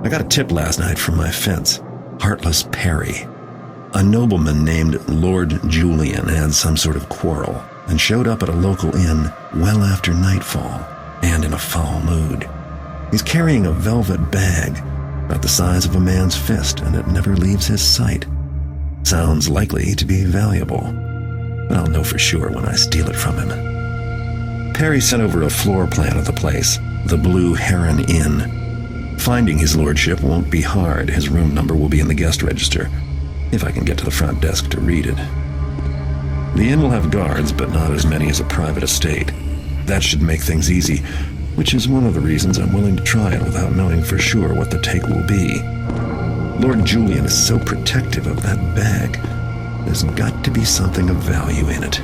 I got a tip last night from my fence. Heartless Perry. A nobleman named Lord Julian had some sort of quarrel and showed up at a local inn well after nightfall and in a foul mood. He's carrying a velvet bag about the size of a man's fist, and it never leaves his sight. Sounds likely to be valuable, but I'll know for sure when I steal it from him. Perry sent over a floor plan of the place, the Blue Heron Inn. Finding his lordship won't be hard. His room number will be in the guest register, if I can get to the front desk to read it. The inn will have guards, but not as many as a private estate. That should make things easy, which is one of the reasons I'm willing to try it without knowing for sure what the take will be. Lord Julian is so protective of that bag. There's got to be something of value in it.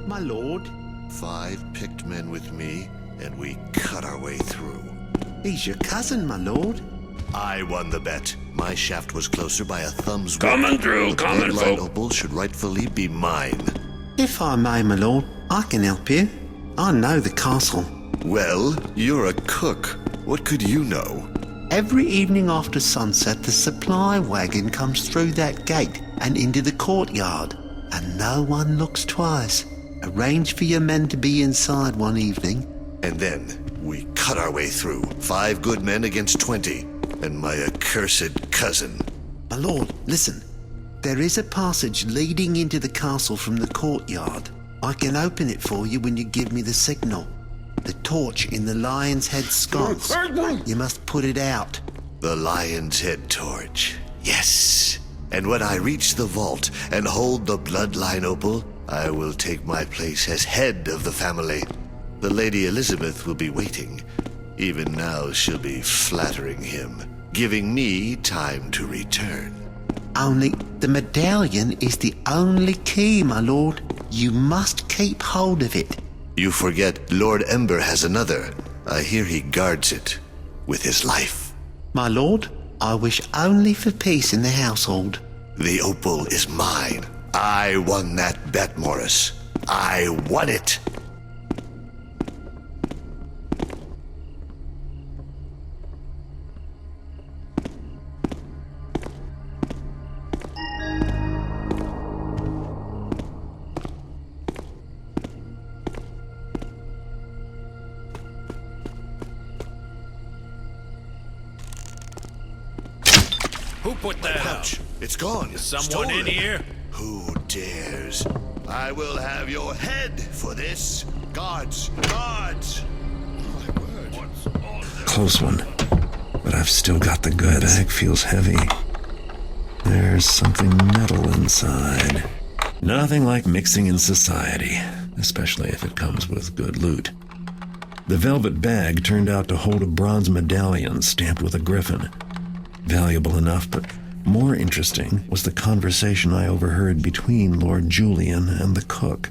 My lord. 5 picked men with me, and we cut our way through. He's your cousin, my lord. I won the bet. My shaft was closer by a thumb's width. Coming through, coming, The bloodline folk. opal should rightfully be mine. If I may, my lord, I can help you. I know the castle. Well, you're a cook. What could you know? Every evening after sunset, the supply wagon comes through that gate and into the courtyard, and no one looks twice. Arrange for your men to be inside one evening. And then we cut our way through. 5 good men against 20, and my accursed cousin. My lord, listen. There is a passage leading into the castle from the courtyard. I can open it for you when you give me the signal. The torch in the Lion's Head sconce. You must put it out. The Lion's Head torch. Yes. And when I reach the vault and hold the bloodline opal, I will take my place as head of the family. The Lady Elizabeth will be waiting. Even now she'll be flattering him, giving me time to return. Only the medallion is the only key, my lord. You must keep hold of it. You forget Lord Ember has another. I hear he guards it with his life. My lord, I wish only for peace in the household. The opal is mine. I won that bet, Morris. I won it. Who put that out? Ouch. It's gone. Is someone Stolen. in here? Who dares? I will have your head for this. Guards! Guards! My word. What's all this? Close one, but I've still got the good. The bag feels heavy. There's something metal inside. Nothing like mixing in society, especially if it comes with good loot. The velvet bag turned out to hold a bronze medallion stamped with a griffin. Valuable enough, but more interesting was the conversation I overheard between Lord Julian and the cook,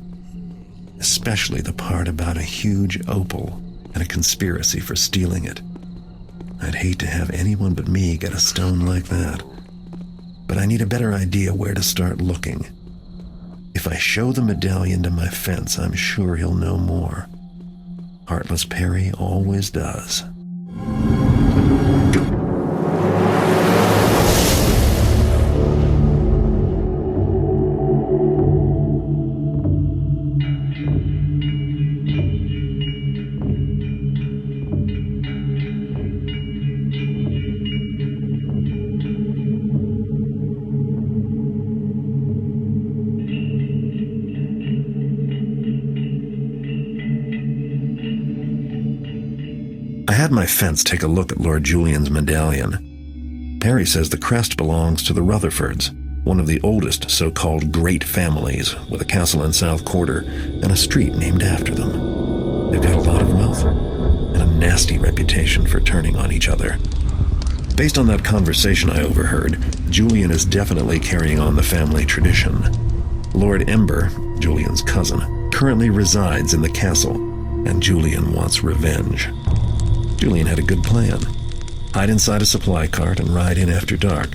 especially the part about a huge opal and a conspiracy for stealing it. I'd hate to have anyone but me get a stone like that, but I need a better idea where to start looking. If I show the medallion to my fence, I'm sure he'll know more. Heartless Perry always does. I had my fence take a look at Lord Julian's medallion. Perry says the crest belongs to the Rutherfords, one of the oldest so-called great families, with a castle in South Quarter and a street named after them. They've got a lot of wealth. nasty reputation for turning on each other. Based on that conversation I overheard, Julian is definitely carrying on the family tradition. Lord Ember, Julian's cousin, currently resides in the castle, and Julian wants revenge. Julian had a good plan. Hide inside a supply cart and ride in after dark,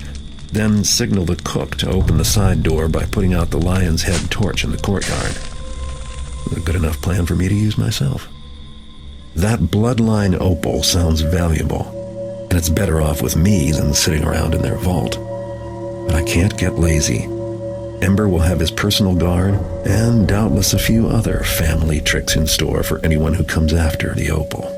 then signal the cook to open the side door by putting out the lion's head torch in the courtyard. A good enough plan for me to use myself. That bloodline opal sounds valuable, and it's better off with me than sitting around in their vault. But I can't get lazy. Ember will have his personal guard, and doubtless a few other family tricks in store for anyone who comes after the opal.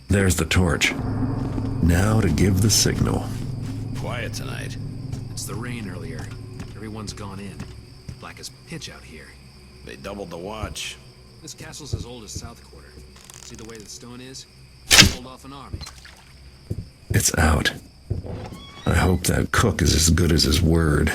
There's the torch. Now to give the signal. Quiet tonight. It's the rain earlier. Everyone's gone in. Black as pitch out here. They doubled the watch. This castle's as old as South Quarter. See the way the stone is? Pulled off an army. It's out. I hope that cook is as good as his word.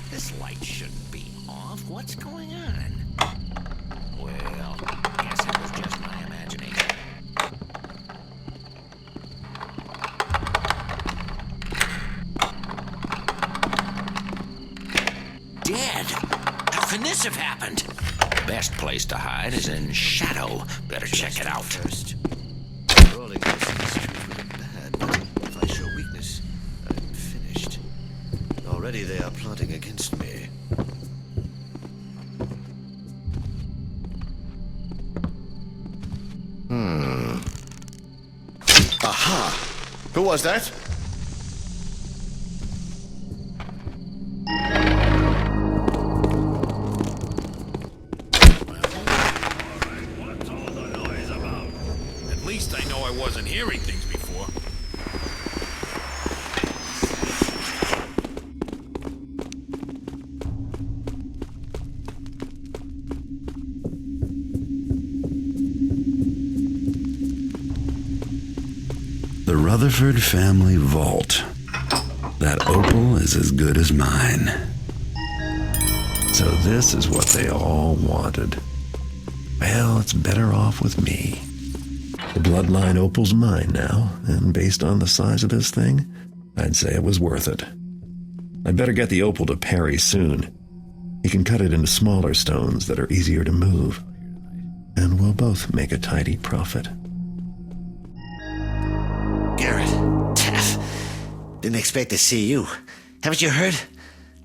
This light shouldn't be off. What's going on? Well, guess it was just my imagination. Dead? How can this have happened? Best place to hide is in shadow. Better check it out. First. Rolling this streak would look bad, but if I show weakness, I'm finished. Already they are plotting against me. Aha! Who was that? What's all the noise about? At least I know I wasn't hearing things before. The Rutherford family vault. That opal is as good as mine. So this is what they all wanted. Well, it's better off with me. The bloodline opal's mine now, and based on the size of this thing, I'd say it was worth it. I'd better get the opal to Perry soon. He can cut it into smaller stones that are easier to move, and we'll both make a tidy profit. Garrett, Taff, didn't expect to see you. Haven't you heard?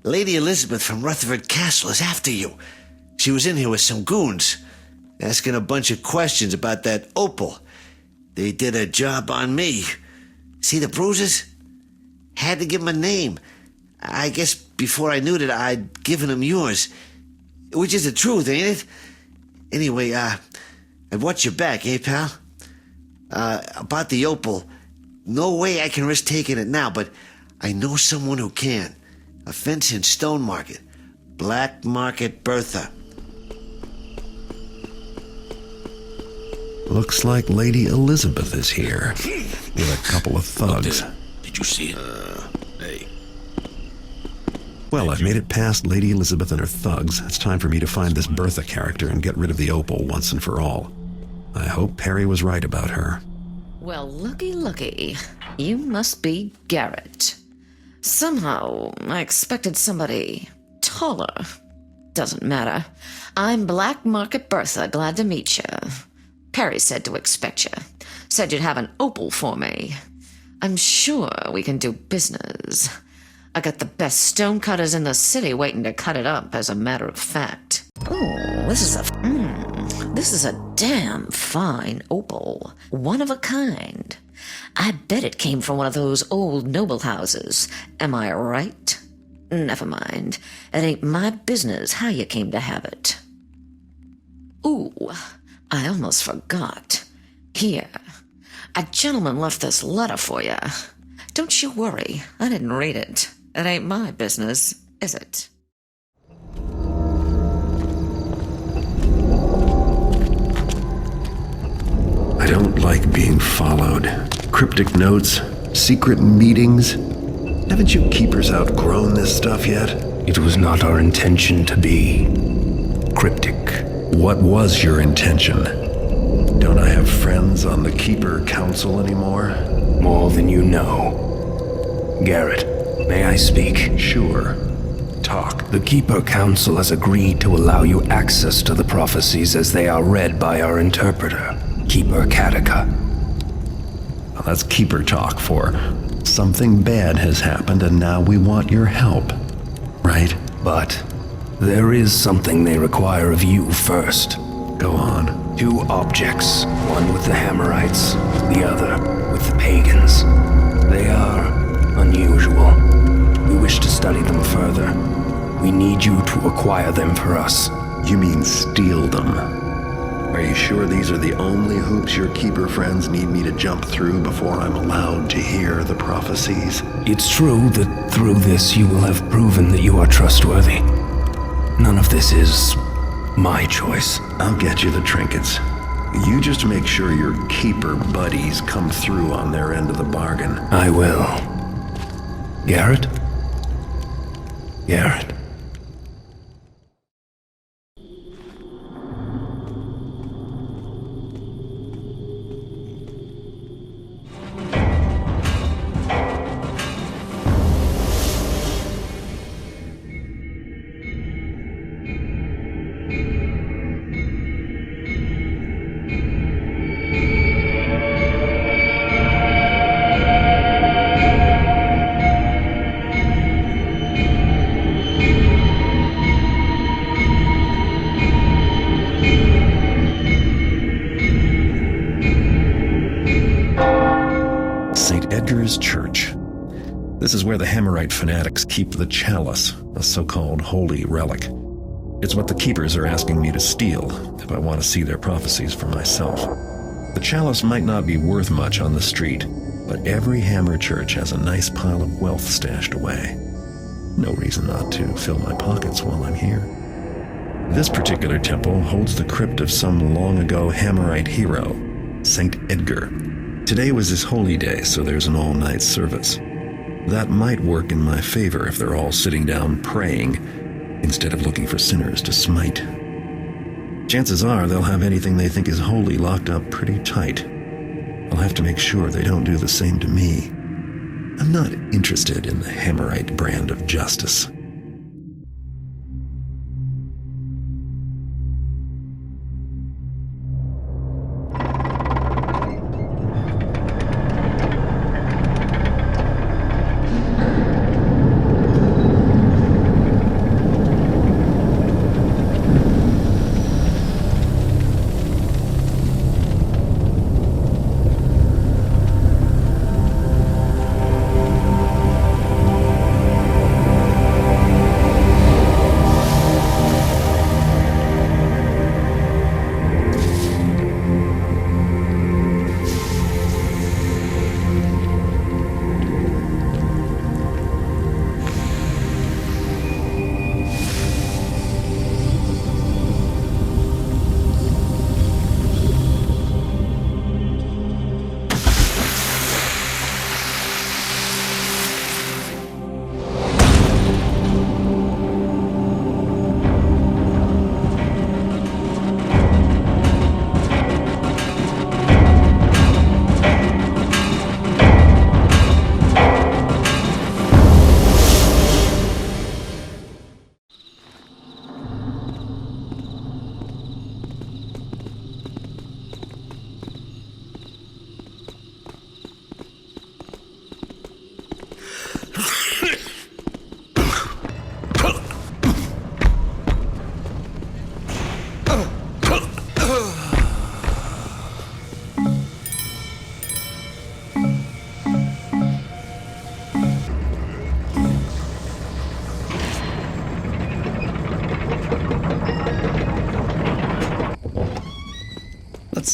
Lady Elizabeth from Rutherford Castle is after you. She was in here with some goons, asking a bunch of questions about that opal. They did a job on me. See the bruises? Had to give him a name. I guess before I knew that I'd given him yours. Which is the truth, ain't it? Anyway, I'd watch your back, eh, pal? About the opal. No way I can risk taking it now, but I know someone who can. A fence in Stone Market. Black Market Bertha. Looks like Lady Elizabeth is here, with a couple of thugs. Did you see it? Hey. Well, I've made it past Lady Elizabeth and her thugs. It's time for me to find this Bertha character and get rid of the opal once and for all. I hope Perry was right about her. Well, looky. You must be Garrett. Somehow, I expected somebody taller. Doesn't matter. I'm Black Market Bertha, glad to meet you. Perry said to expect you. Said you'd have an opal for me. I'm sure we can do business. I got the best stonecutters in the city waiting to cut it up, as a matter of fact. Oh, this is a damn fine opal. One of a kind. I bet it came from one of those old noble houses. Am I right? Never mind. It ain't my business how you came to have it. Ooh, I almost forgot. Here, a gentleman left this letter for you. Don't you worry, I didn't read it. It ain't my business, is it? I don't like being followed. Cryptic notes, secret meetings. Haven't you keepers outgrown this stuff yet? It was not our intention to be cryptic. What was your intention? Don't I have friends on the Keeper Council anymore? More than you know. Garrett, may I speak? Sure. Talk. The Keeper Council has agreed to allow you access to the prophecies as they are read by our interpreter, Keeper Kataka. Well, that's Keeper talk for something bad has happened and now we want your help. Right? But there is something they require of you first. Go on. 2 objects, one with the Hammerites, the other with the Pagans. They are unusual. We wish to study them further. We need you to acquire them for us. You mean steal them? Are you sure these are the only hoops your Keeper friends need me to jump through before I'm allowed to hear the prophecies? It's true that through this you will have proven that you are trustworthy. None of this is my choice. I'll get you the trinkets. You just make sure your Keeper buddies come through on their end of the bargain. I will. Garrett? Garrett. Church. This is where the Hammerite fanatics keep the chalice, a so-called holy relic. It's what the Keepers are asking me to steal if I want to see their prophecies for myself. The chalice might not be worth much on the street, but every Hammer church has a nice pile of wealth stashed away. No reason not to fill my pockets while I'm here. This particular temple holds the crypt of some long-ago Hammerite hero, Saint Edgar. Today was his holy day, so there's an all-night service. That might work in my favor if they're all sitting down praying, instead of looking for sinners to smite. Chances are they'll have anything they think is holy locked up pretty tight. I'll have to make sure they don't do the same to me. I'm not interested in the Hammerite brand of justice.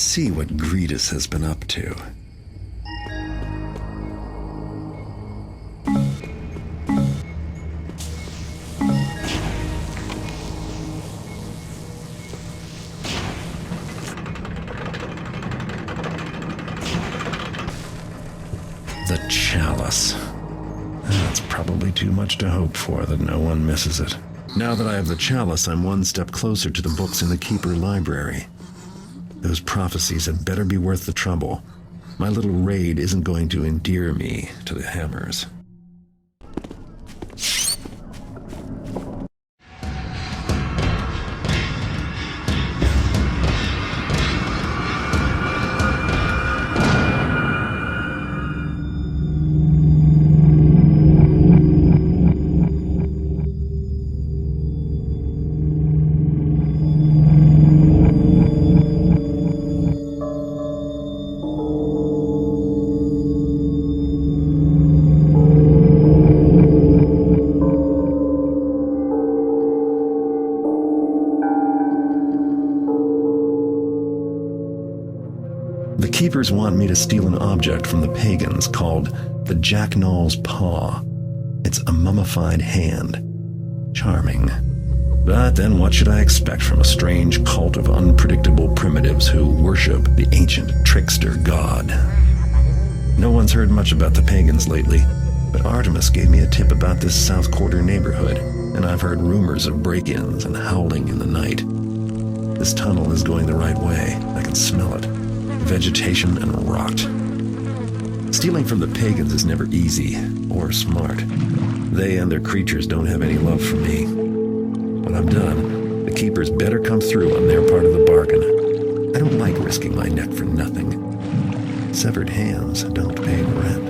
see what Gretus has been up to. The chalice. That's probably too much to hope for that no one misses it. Now that I have the chalice, I'm one step closer to the books in the Keeper library. Those prophecies had better be worth the trouble. My little raid isn't going to endear me to the Hammers. The Keepers want me to steal an object from the pagans called the Jacknall's Paw. It's a mummified hand. Charming. But then what should I expect from a strange cult of unpredictable primitives who worship the ancient trickster god? No one's heard much about the pagans lately, but Artemis gave me a tip about this South Quarter neighborhood, and I've heard rumors of break-ins and howling in the night. This tunnel is going the right way. I can smell it. Vegetation and rot. Stealing from the pagans is never easy or smart. They and their creatures don't have any love for me. When I'm done, the Keepers better come through on their part of the bargain. I don't like risking my neck for nothing. Severed hands don't pay rent.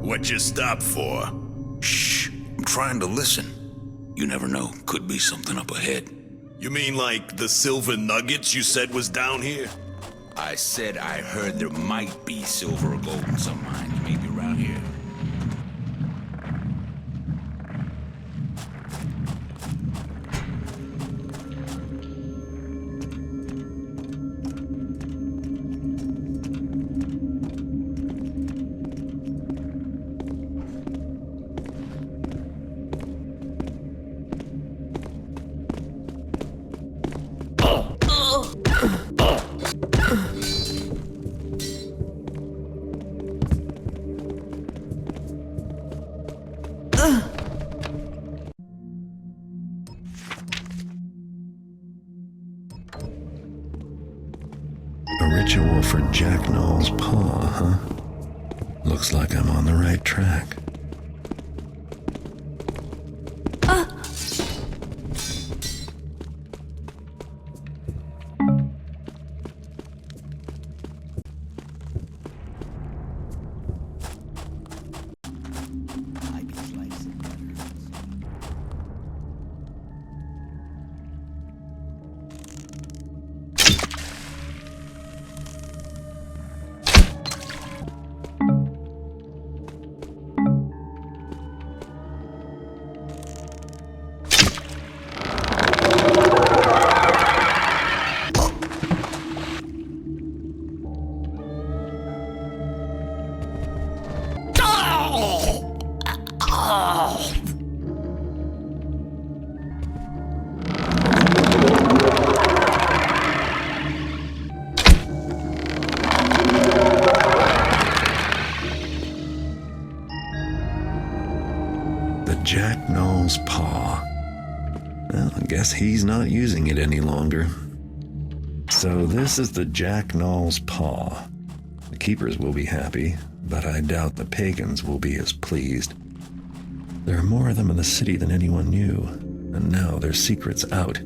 What you stop for? Shh, I'm trying to listen. You never know, could be something up ahead. You mean like the silver nuggets you said was down here? I said I heard there might be silver or gold in some mines, maybe around here. A ritual for Jacknall's Paw, huh? Looks like I'm on the right track. Guess he's not using it any longer. So this is the Jack Nall's paw. The keepers will be happy, but I doubt the pagans will be as pleased. There are more of them in the city than anyone knew, and now their secret's out.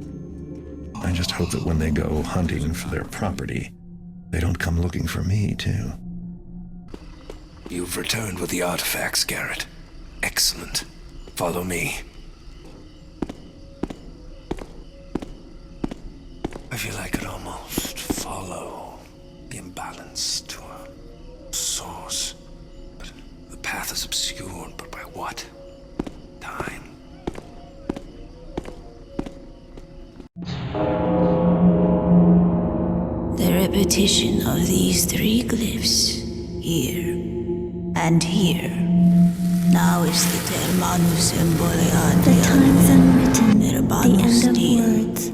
I just hope that when they go hunting for their property, they don't come looking for me, too. You've returned with the artifacts, Garrett. Excellent. Follow me. I feel I could almost follow the imbalance to a source. But the path is obscured, but by what? Time. The repetition of these three glyphs, here and here, now is the Termanus Embolian. The time's unwritten, the Termanus end Diem. of words.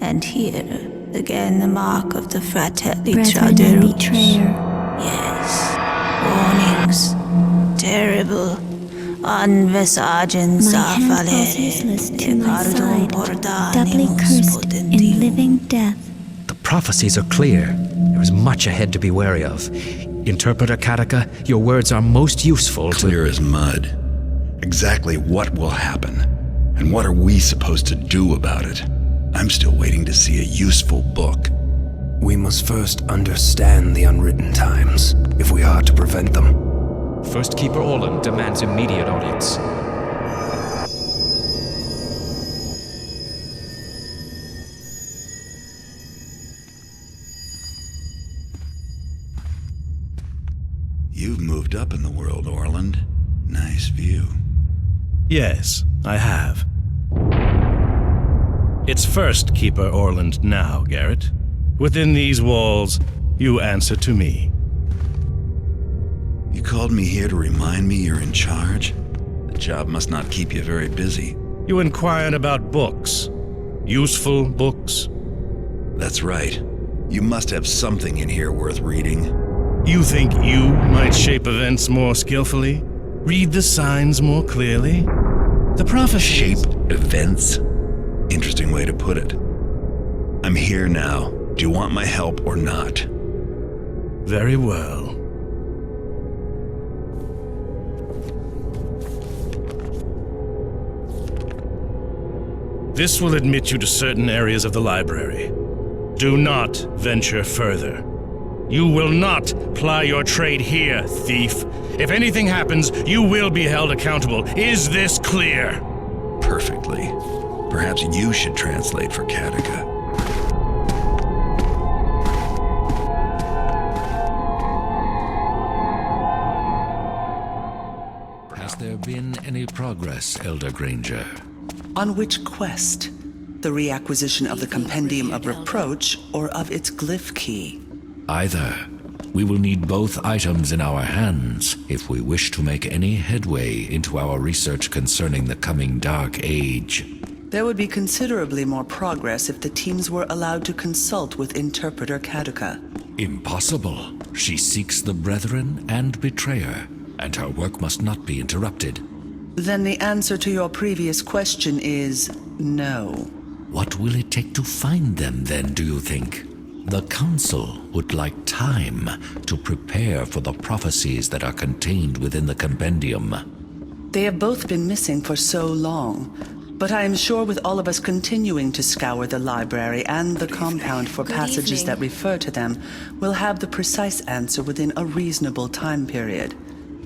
And here, again the mark of the Fratelli Brethren and Chauderus. betrayer. Yes, warnings, terrible, unvesagen My hand falls useless to my side, doubly cursed in living death. The prophecies are clear. There is much ahead to be wary of. Interpreter Kataka, your words are most useful to... Clear as mud. Exactly what will happen, and what are we supposed to do about it? I'm still waiting to see a useful book. We must first understand the unwritten times, if we are to prevent them. First Keeper Orland demands immediate audience. You've moved up in the world, Orland. Nice view. Yes, I have. It's First Keeper Orland now, Garrett. Within these walls, you answer to me. You called me here to remind me you're in charge? The job must not keep you very busy. You inquired about books. Useful books. That's right. You must have something in here worth reading. You think you might shape events more skillfully? Read the signs more clearly? The prophecies... Shape events? Interesting way to put it. I'm here now. Do you want my help or not? Very well. This will admit you to certain areas of the library. Do not venture further. You will not ply your trade here, thief. If anything happens, you will be held accountable. Is this clear? Perfectly. Perhaps you should translate for Kataka. Has there been any progress, Elder Granger? On which quest? The reacquisition of the Compendium of Reproach or of its glyph key? Either. We will need both items in our hands if we wish to make any headway into our research concerning the coming Dark Age. There would be considerably more progress if the teams were allowed to consult with Interpreter Kataka. Impossible. She seeks the Brethren and Betrayer, and her work must not be interrupted. Then the answer to your previous question is no. What will it take to find them, then, do you think? The Council would like time to prepare for the prophecies that are contained within the compendium. They have both been missing for so long, but I am sure with all of us continuing to scour the library and the compound for passages that refer to them, we'll have the precise answer within a reasonable time period.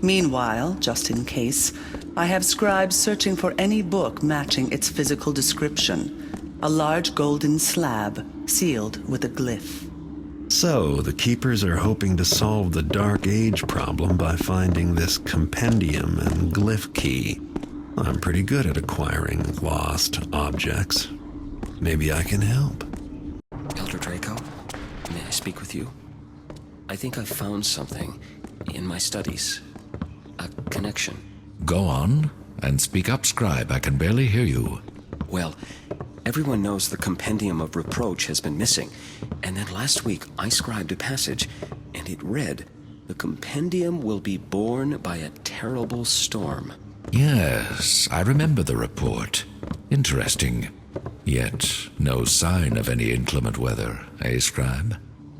Meanwhile, just in case, I have scribes searching for any book matching its physical description. A large golden slab, sealed with a glyph. So, the Keepers are hoping to solve the Dark Age problem by finding this compendium and glyph key. I'm pretty good at acquiring lost objects. Maybe I can help. Elder Draco, may I speak with you? I think I've found something in my studies. A connection. Go on, and speak up, Scribe. I can barely hear you. Well, everyone knows the Compendium of Reproach has been missing, and then last week I scribed a passage, and it read, "The Compendium will be borne by a terrible storm." Yes, I remember the report. Interesting. Yet no sign of any inclement weather, eh, Scribe?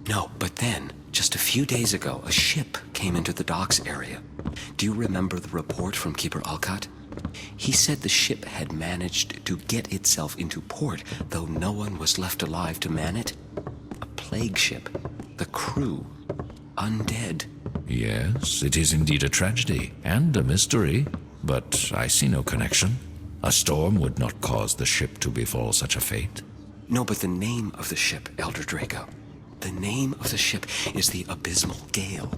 No, but then, just a few days ago, a ship came into the docks area. Do you remember the report from Keeper Alcott? He said the ship had managed to get itself into port, though no one was left alive to man it. A plague ship. The crew. Undead. Yes, it is indeed a tragedy, and a mystery, but I see no connection. A storm would not cause the ship to befall such a fate. No, but the name of the ship, Elder Draco. The name of the ship is the Abysmal Gale.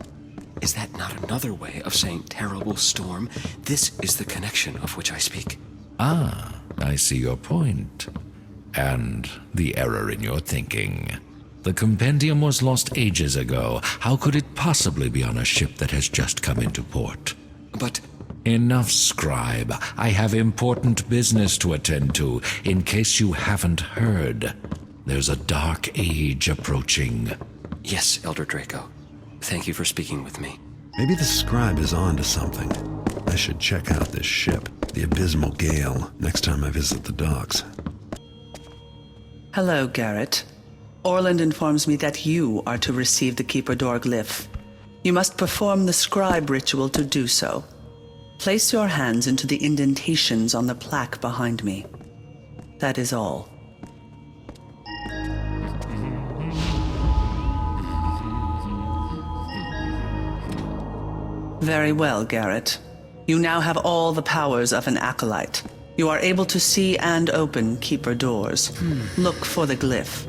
Is that not another way of saying terrible storm? This is the connection of which I speak. Ah, I see your point. And the error in your thinking. The compendium was lost ages ago. How could it possibly be on a ship that has just come into port? But... Enough, Scribe. I have important business to attend to, in case you haven't heard. There's a dark age approaching. Yes, Elder Draco. Thank you for speaking with me. Maybe the Scribe is on to something. I should check out this ship, the Abysmal Gale, next time I visit the docks. Hello, Garrett. Orland informs me that you are to receive the Keeper Door glyph. You must perform the Scribe ritual to do so. Place your hands into the indentations on the plaque behind me. That is all. Very well, Garrett. You now have all the powers of an acolyte. You are able to see and open Keeper Doors. Look for the glyph.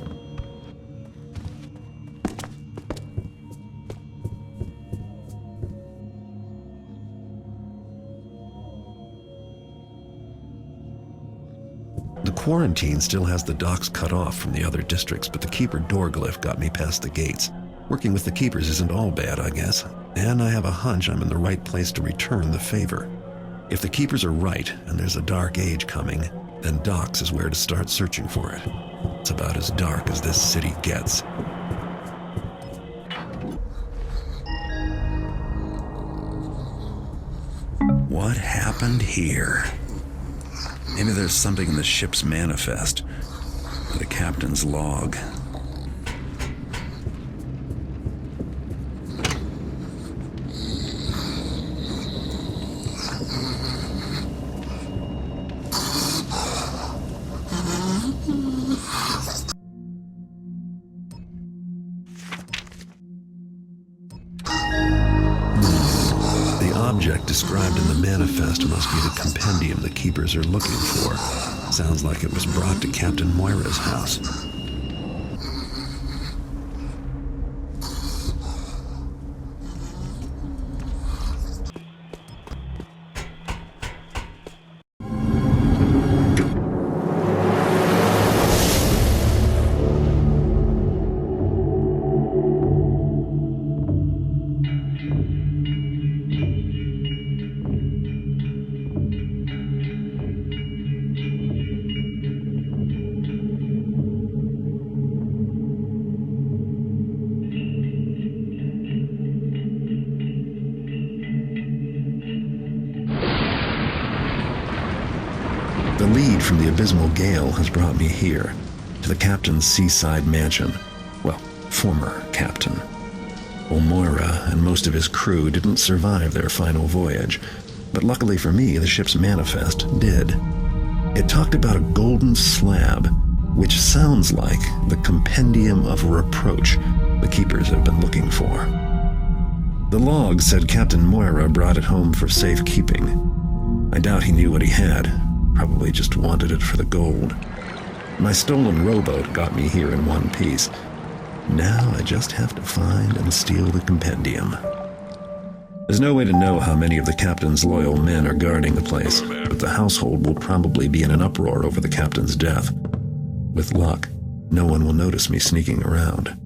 The quarantine still has the docks cut off from the other districts, but the Keeper Door glyph got me past the gates. Working with the Keepers isn't all bad, I guess. And I have a hunch I'm in the right place to return the favor. If the Keepers are right, and there's a dark age coming, then docks is where to start searching for it. It's about as dark as this city gets. What happened here? Maybe there's something in the ship's manifest, or the captain's log. Object described in the manifest must be the compendium the Keepers are looking for. Sounds like it was brought to Captain Moira's house. The lead from the Abysmal Gale has brought me here, to the captain's seaside mansion. Well, former captain. Old Moira and most of his crew didn't survive their final voyage, but luckily for me, the ship's manifest did. It talked about a golden slab, which sounds like the compendium of reproach the Keepers have been looking for. The log said Captain Moira brought it home for safekeeping. I doubt he knew what he had. Probably just wanted it for the gold. My stolen rowboat got me here in one piece. Now I just have to find and steal the compendium. There's no way to know how many of the captain's loyal men are guarding the place, but the household will probably be in an uproar over the captain's death. With luck, no one will notice me sneaking around.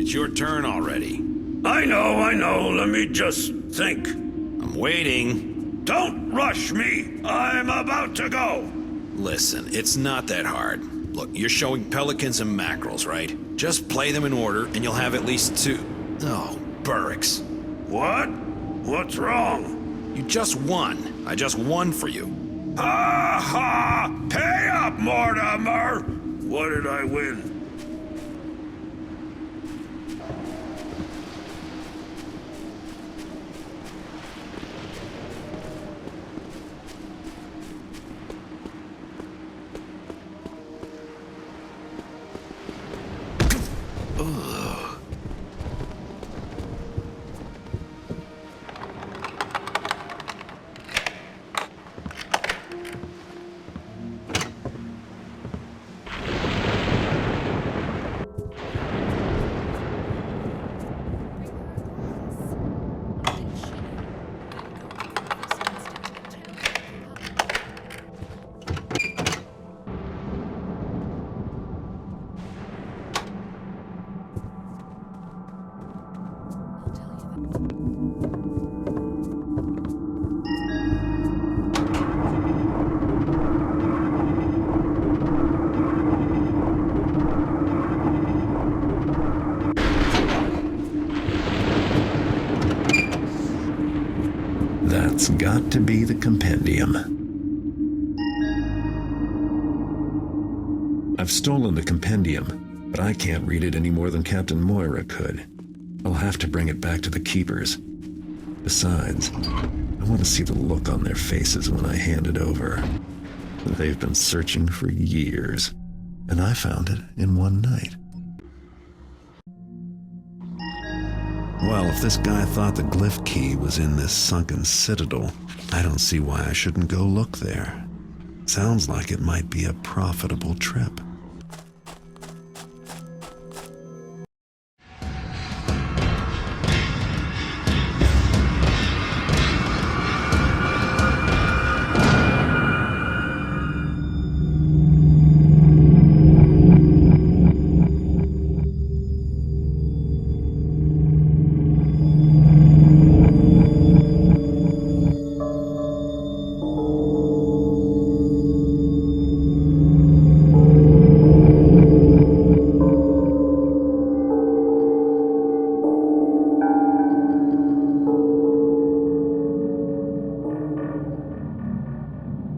It's your turn already. I know. I know. Let me just think. I'm waiting. Don't rush me. I'm about to go. Listen, it's not that hard. Look, you're showing pelicans and mackerels, right? Just play them in order, and you'll have at least 2. Oh, Burricks. What? What's wrong? You just won. I just won for you. Ha ha! Pay up, Mortimer! What did I win? That's got to be the compendium. I've stolen the compendium, but I can't read it any more than Captain Moira could. I'll have to bring it back to the Keepers. Besides, I want to see the look on their faces when I hand it over. They've been searching for years, and I found it in one night. Well, if this guy thought the glyph key was in this sunken citadel, I don't see why I shouldn't go look there. Sounds like it might be a profitable trip.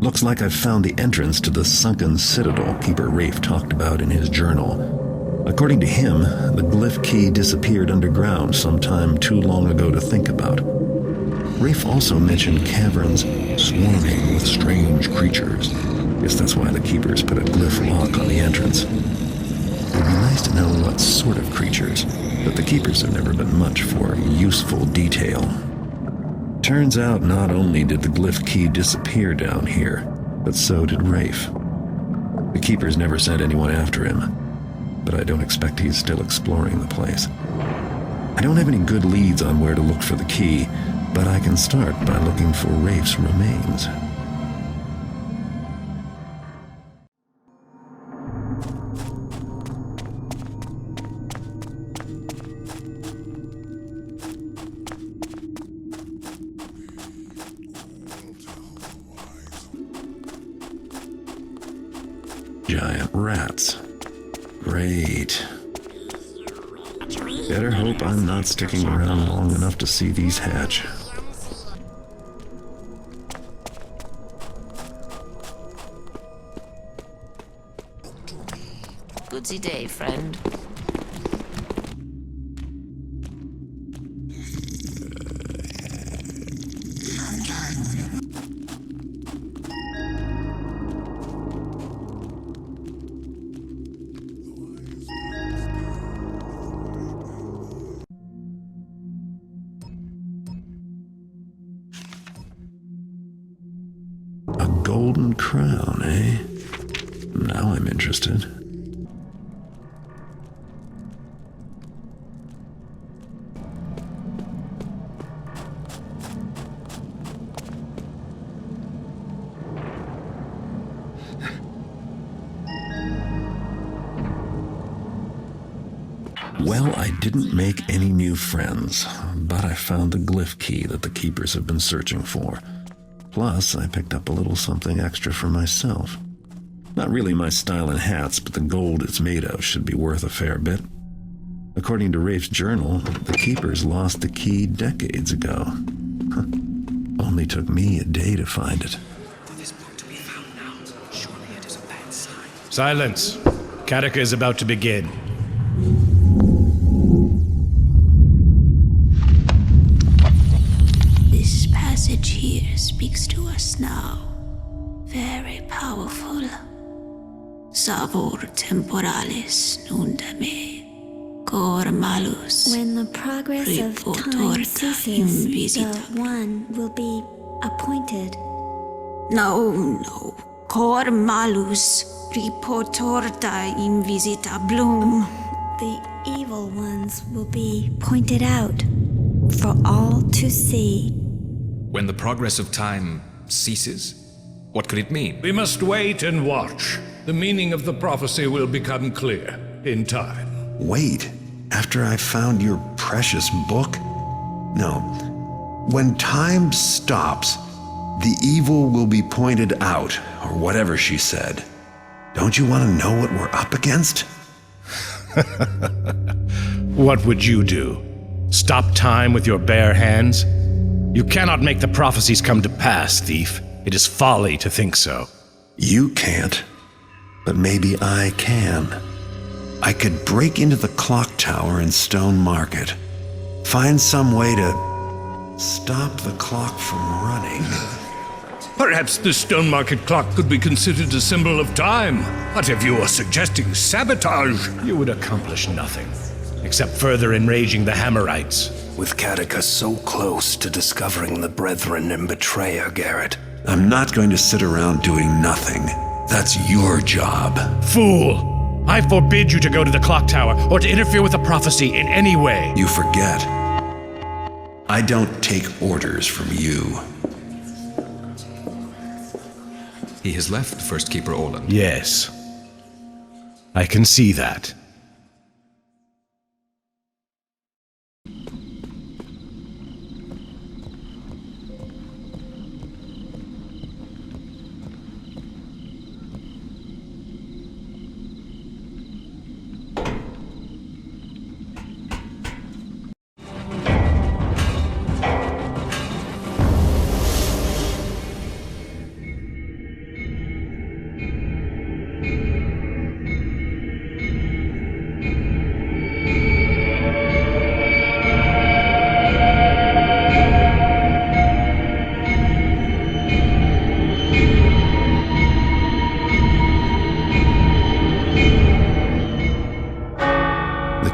Looks like I've found the entrance to the sunken citadel Keeper Rafe talked about in his journal. According to him, the glyph key disappeared underground sometime too long ago to think about. Rafe also mentioned caverns swarming with strange creatures. Guess that's why the Keepers put a glyph lock on the entrance. It'd be nice to know what sort of creatures, but the Keepers have never been much for useful detail. Turns out not only did the glyph key disappear down here, but so did Rafe. The Keepers never sent anyone after him, but I don't expect he's still exploring the place. I don't have any good leads on where to look for the key, but I can start by looking for Rafe's remains. Giant rats. Great. Better hope I'm not sticking around long enough to see these hatch. Goodsy day, friend. A golden crown, eh? Now I'm interested. Well, I didn't make any new friends, but I found the glyph key that the Keepers have been searching for. Plus, I picked up a little something extra for myself. Not really my style in hats, but the gold it's made of should be worth a fair bit. According to Rafe's journal, the Keepers lost the key decades ago. Only took me a day to find it. Silence. Kataka is about to begin. This passage here speaks to us now. Very powerful. Savor temporalis nundame. Cor malus. When the progress of time ceases, the one will be appointed. No. Cor malus. Reportorta invisita bloom. The evil ones will be pointed out for all to see. When the progress of time ceases? What could it mean? We must wait and watch. The meaning of the prophecy will become clear in time. Wait, after I found your precious book? No. When time stops, the evil will be pointed out, or whatever she said. Don't you want to know what we're up against? What would you do? Stop time with your bare hands? You cannot make the prophecies come to pass, thief. It is folly to think so. You can't, but maybe I can. I could break into the clock tower in Stone Market, find some way to stop the clock from running. Perhaps the Stone Market clock could be considered a symbol of time. But if you are suggesting sabotage, you would accomplish nothing, except further enraging the Hammerites. With Kataka so close to discovering the Brethren and betrayer, Garrett. I'm not going to sit around doing nothing. That's your job. Fool! I forbid you to go to the clock tower or to interfere with the prophecy in any way. You forget. I don't take orders from you. He has left First Keeper Olin. Yes. I can see that.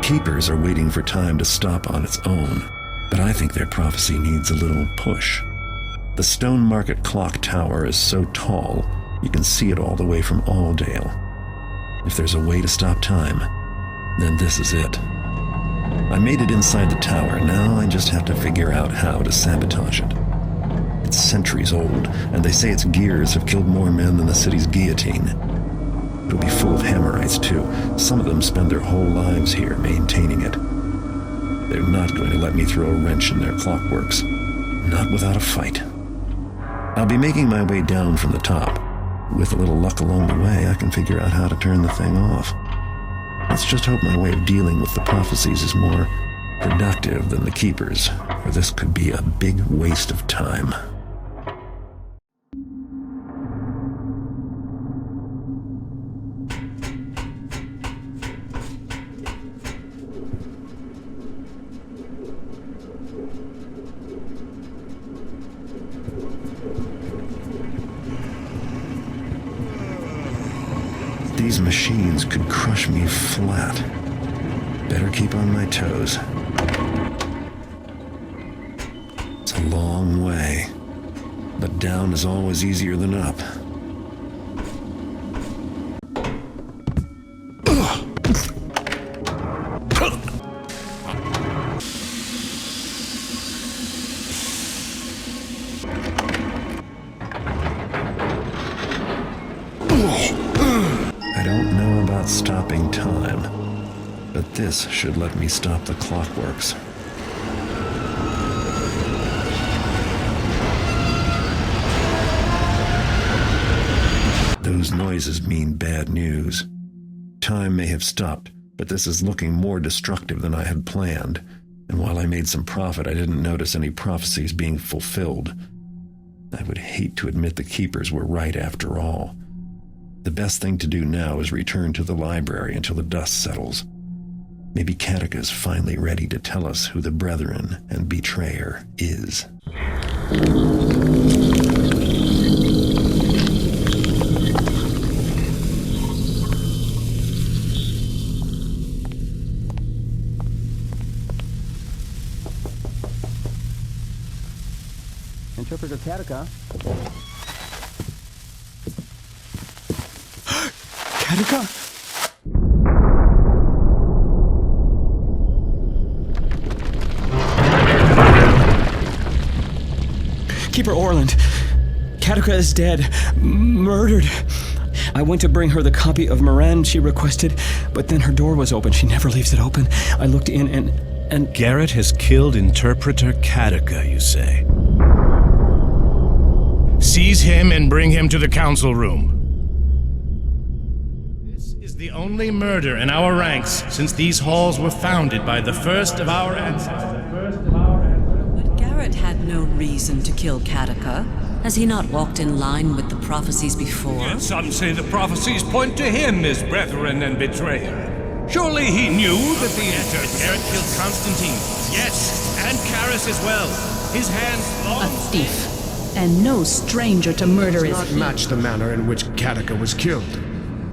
Keepers are waiting for time to stop on its own, but I think their prophecy needs a little push. The Stone Market clock tower is so tall, you can see it all the way from Alldale. If there's a way to stop time, then this is it. I made it inside the tower, now I just have to figure out how to sabotage it. It's centuries old, and they say its gears have killed more men than the city's guillotine. It'll be full of Hammerites, too. Some of them spend their whole lives here maintaining it. They're not going to let me throw a wrench in their clockworks. Not without a fight. I'll be making my way down from the top. With a little luck along the way, I can figure out how to turn the thing off. Let's just hope my way of dealing with the prophecies is more productive than the Keepers, or this could be a big waste of time. These machines could crush me flat. Better keep on my toes. It's a long way, but down is always easier than up. Stopping time, but this should let me stop the clockworks. Those noises mean bad news. Time may have stopped, but this is looking more destructive than I had planned, and while I made some profit, I didn't notice any prophecies being fulfilled. I would hate to admit the keepers were right after all. The best thing to do now is return to the library until the dust settles. Maybe Katika's finally ready to tell us who the Brethren and Betrayer is. Interpreter Katika. Katika? Keeper Orland. Katika is dead. Murdered. I went to bring her the copy of Moran she requested, but then her door was open. She never leaves it open. I looked in and... Garrett has killed Interpreter Katika, you say? Seize him and bring him to the council room. This is the only murder in our ranks since these halls were founded by the first of our ancestors. But Garrett had no reason to kill Katika. Has he not walked in line with the prophecies before? Yet some say the prophecies point to him as Brethren and Betrayer. Surely he knew that the Garrett killed Constantine. Yes, and Karis as well. His hands long... A thief. And no stranger to murder is not match the manner in which Katika was killed.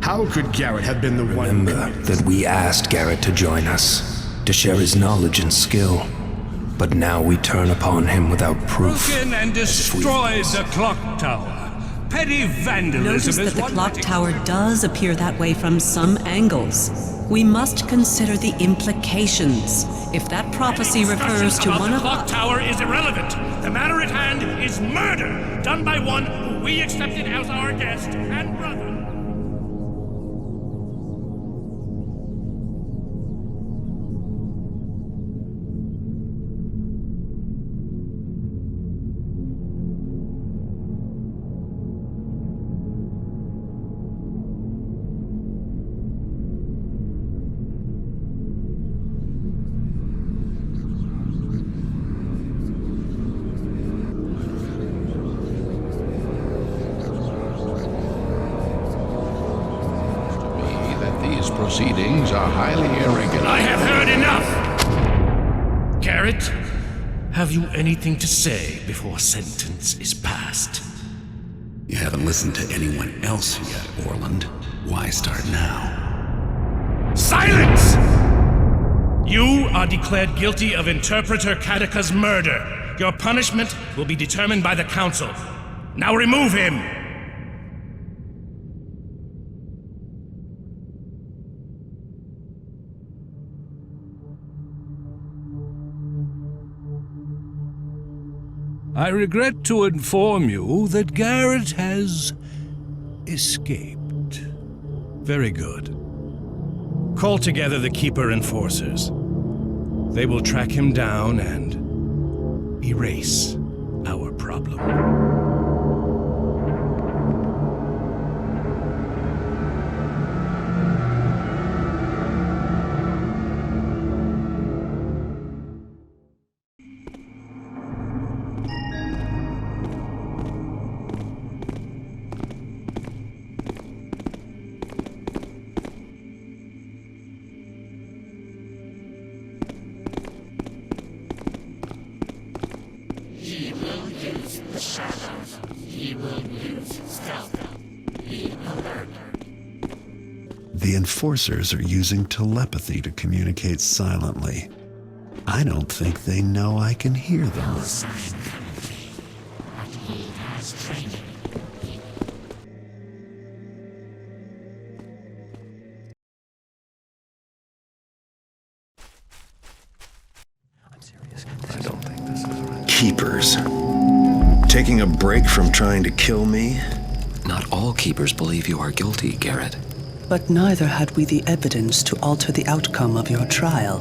How could Garrett have been the one? Remember that we asked Garrett to join us, to share his knowledge and skill. But now we turn upon him without proof. Broken and destroyed the clock tower. Petty vandalism. Notice that the clock tower does appear that way from some angles. We must consider the implications. If that prophecy refers to one of the clock tower is irrelevant. The matter at hand is murder, done by one who we accepted as our guest and brother. Proceedings are highly irregular. I have heard enough! Garrett, have you anything to say before sentence is passed? You haven't listened to anyone else yet, Orland. Why start now? Silence! You are declared guilty of Interpreter Katika's murder. Your punishment will be determined by the council. Now remove him! I regret to inform you that Garrett has escaped. Very good. Call together the Keeper Enforcers. They will track him down and erase our problem. The Enforcers are using telepathy to communicate silently. I don't think they know I can hear them. Keepers. Taking a break from trying to kill me? Not all keepers believe you are guilty, Garrett. But neither had we the evidence to alter the outcome of your trial.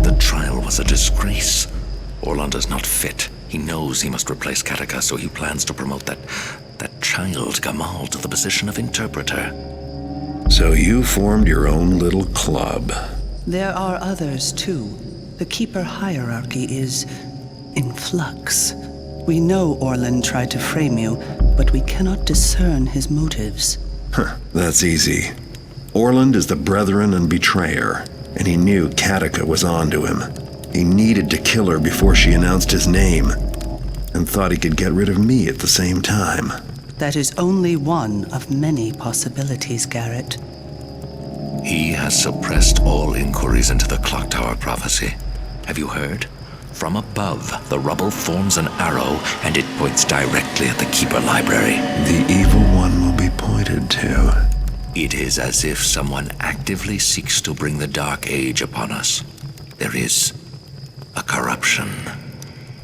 The trial was a disgrace. Orland is not fit. He knows he must replace Kataka, so he plans to promote that child Gamal to the position of interpreter. So you formed your own little club. There are others, too. The Keeper hierarchy is in flux. We know Orland tried to frame you, but we cannot discern his motives. That's easy. Orland is the Brethren and Betrayer, and he knew Kataka was onto him. He needed to kill her before she announced his name, and thought he could get rid of me at the same time. That is only one of many possibilities, Garrett. He has suppressed all inquiries into the Clock Tower prophecy. Have you heard? From above, the rubble forms an arrow, and it points directly at the Keeper Library. The evil one will be pointed to. It is as if someone actively seeks to bring the Dark Age upon us. There is a corruption.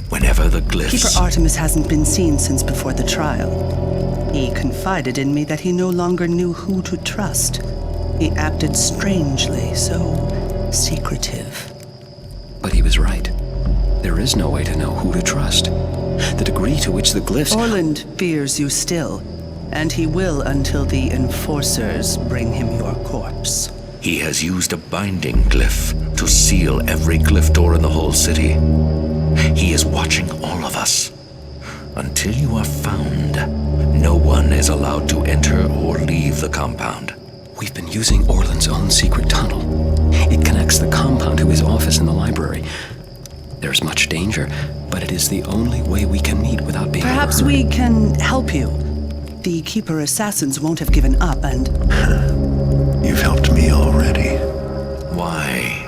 Whenever the glyphs... Keeper Artemis hasn't been seen since before the trial. He confided in me that he no longer knew who to trust. He acted strangely, so secretive. But he was right. There is no way to know who to trust. The degree to which the glyphs... Orland fears you still, and he will until the Enforcers bring him your corpse. He has used a binding glyph to seal every glyph door in the whole city. He is watching all of us. Until you are found, no one is allowed to enter or leave the compound. We've been using Orland's own secret tunnel. It connects the compound to his office in the library. There's much danger, but it is the only way we can meet without being Perhaps overheard. we can help you. The Keeper assassins won't have given up, and... You've helped me already. Why?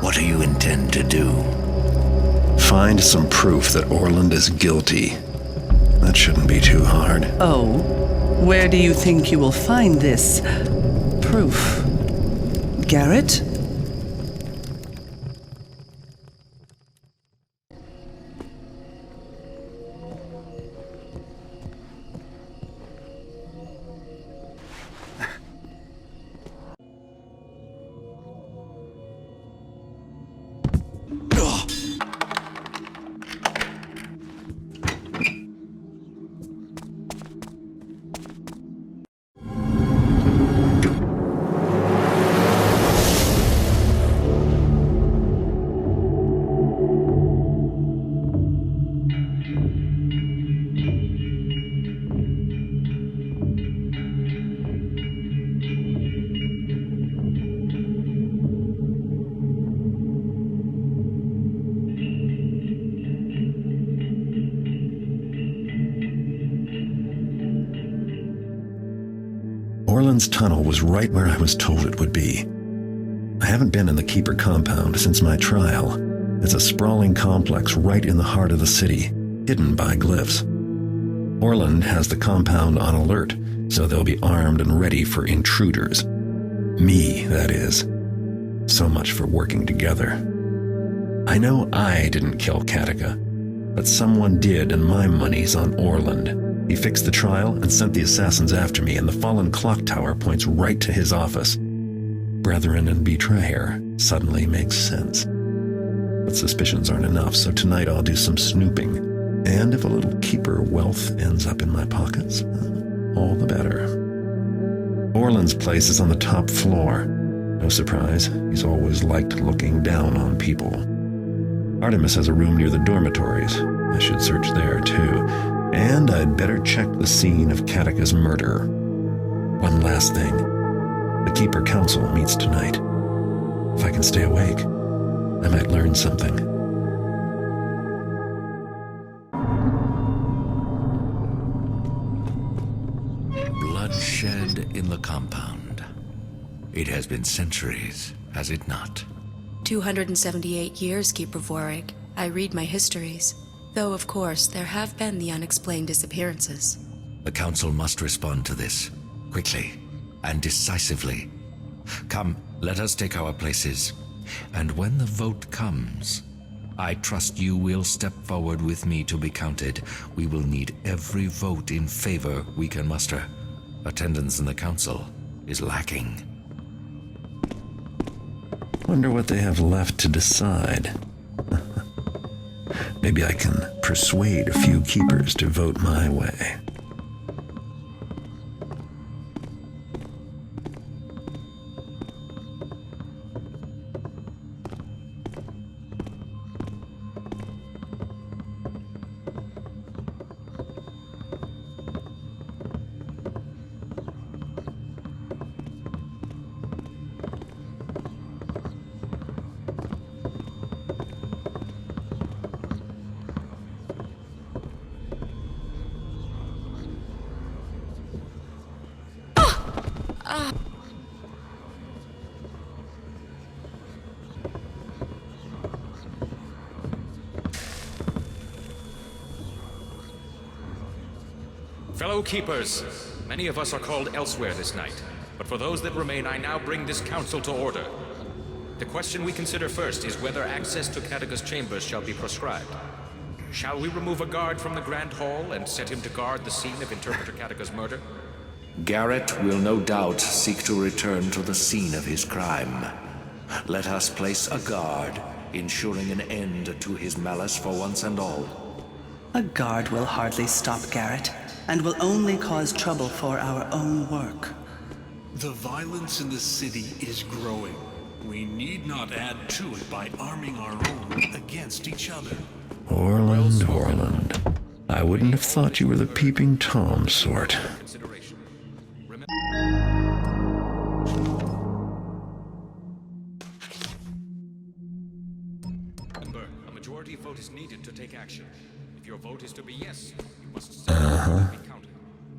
What do you intend to do? Find some proof that Orland is guilty. That shouldn't be too hard. Oh, where do you think you will find this proof? Garrett? Orland's tunnel was right where I was told it would be. I haven't been in the Keeper compound since my trial. It's a sprawling complex right in the heart of the city, hidden by glyphs. Orland has the compound on alert, so they'll be armed and ready for intruders. Me, that is. So much for working together. I know I didn't kill Kataka, but someone did, and my money's on Orland. He fixed the trial and sent the assassins after me, and the fallen clock tower points right to his office. Brethren and Betrayer suddenly makes sense. But suspicions aren't enough, so tonight I'll do some snooping. And if a little Keeper wealth ends up in my pockets, all the better. Orland's place is on the top floor. No surprise, he's always liked looking down on people. Artemis has a room near the dormitories. I should search there, too. And I'd better check the scene of Kataka's murder. One last thing. The Keeper Council meets tonight. If I can stay awake, I might learn something. Bloodshed in the compound. It has been centuries, has it not? 278 years, Keeper Vorik. I read my histories. Though, of course, there have been the unexplained disappearances. The Council must respond to this, quickly and decisively. Come, let us take our places. And when the vote comes, I trust you will step forward with me to be counted. We will need every vote in favor we can muster. Attendance in the Council is lacking. Wonder what they have left to decide. Maybe I can persuade a few keepers to vote my way. Fellow keepers, many of us are called elsewhere this night, but for those that remain, I now bring this council to order. The question we consider first is whether access to Kataga's chambers shall be proscribed. Shall we remove a guard from the Grand Hall and set him to guard the scene of Interpreter Kataga's murder? Garrett will no doubt seek to return to the scene of his crime. Let us place a guard, ensuring an end to his malice for once and all. A guard will hardly stop Garrett, and will only cause trouble for our own work. The violence in the city is growing. We need not add to it by arming our own against each other. Orland. I wouldn't have thought you were the peeping Tom sort. Remember, a majority vote is needed to take action. If your vote is to be yes, you must be counted.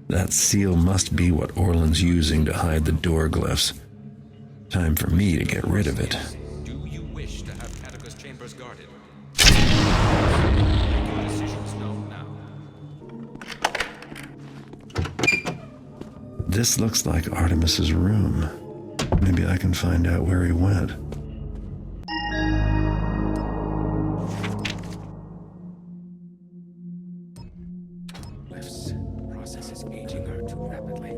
That seal must be what Orland's using to hide the door glyphs. Time for me to get rid of it. Do you wish to have Kataga's chambers guarded? This looks like Artemis's room. Maybe I can find out where he went. Process is aging her too rapidly.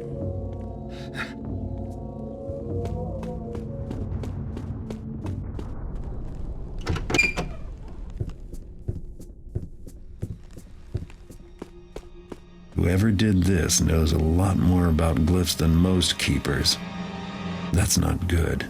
Whoever did this knows a lot more about glyphs than most keepers. That's not good.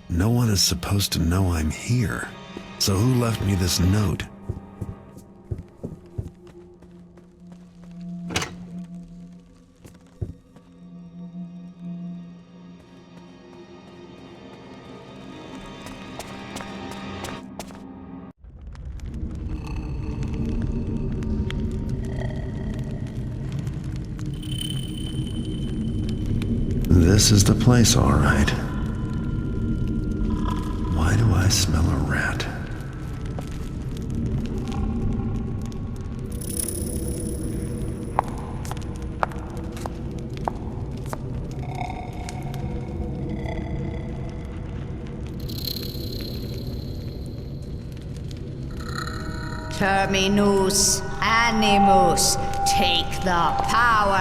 No one is supposed to know I'm here. So who left me this note? This is the place, all right. Why do I smell a rat? Terminus animus, take the power,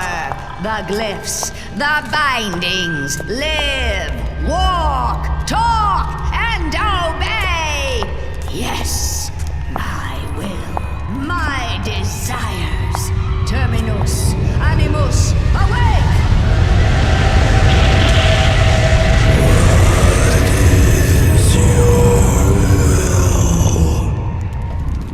the glyphs, the bindings, live, walk, talk, and obey! Yes, my will, my desires. Terminus animus, awake!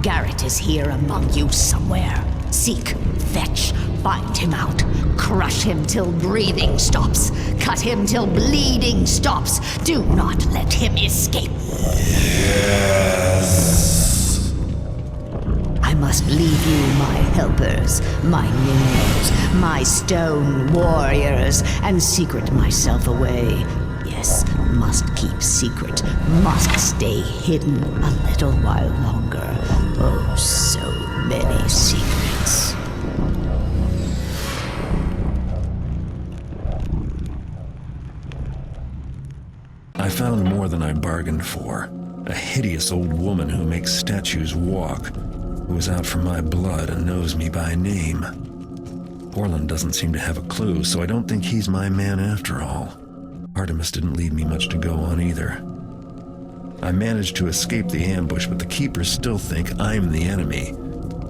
Garrett is here among you somewhere. Seek, fetch, find him out. Crush him till breathing stops. Cut him till bleeding stops. Do not let him escape. Yes. I must leave you my helpers, my minions, my stone warriors, and secret myself away. Yes, must keep secret, must stay hidden a little while longer. Oh, so many secrets. I found more than I bargained for. A hideous old woman who makes statues walk, who is out for my blood and knows me by name. Orland doesn't seem to have a clue, so I don't think he's my man after all. Artemis didn't leave me much to go on either. I managed to escape the ambush, but the Keepers still think I'm the enemy.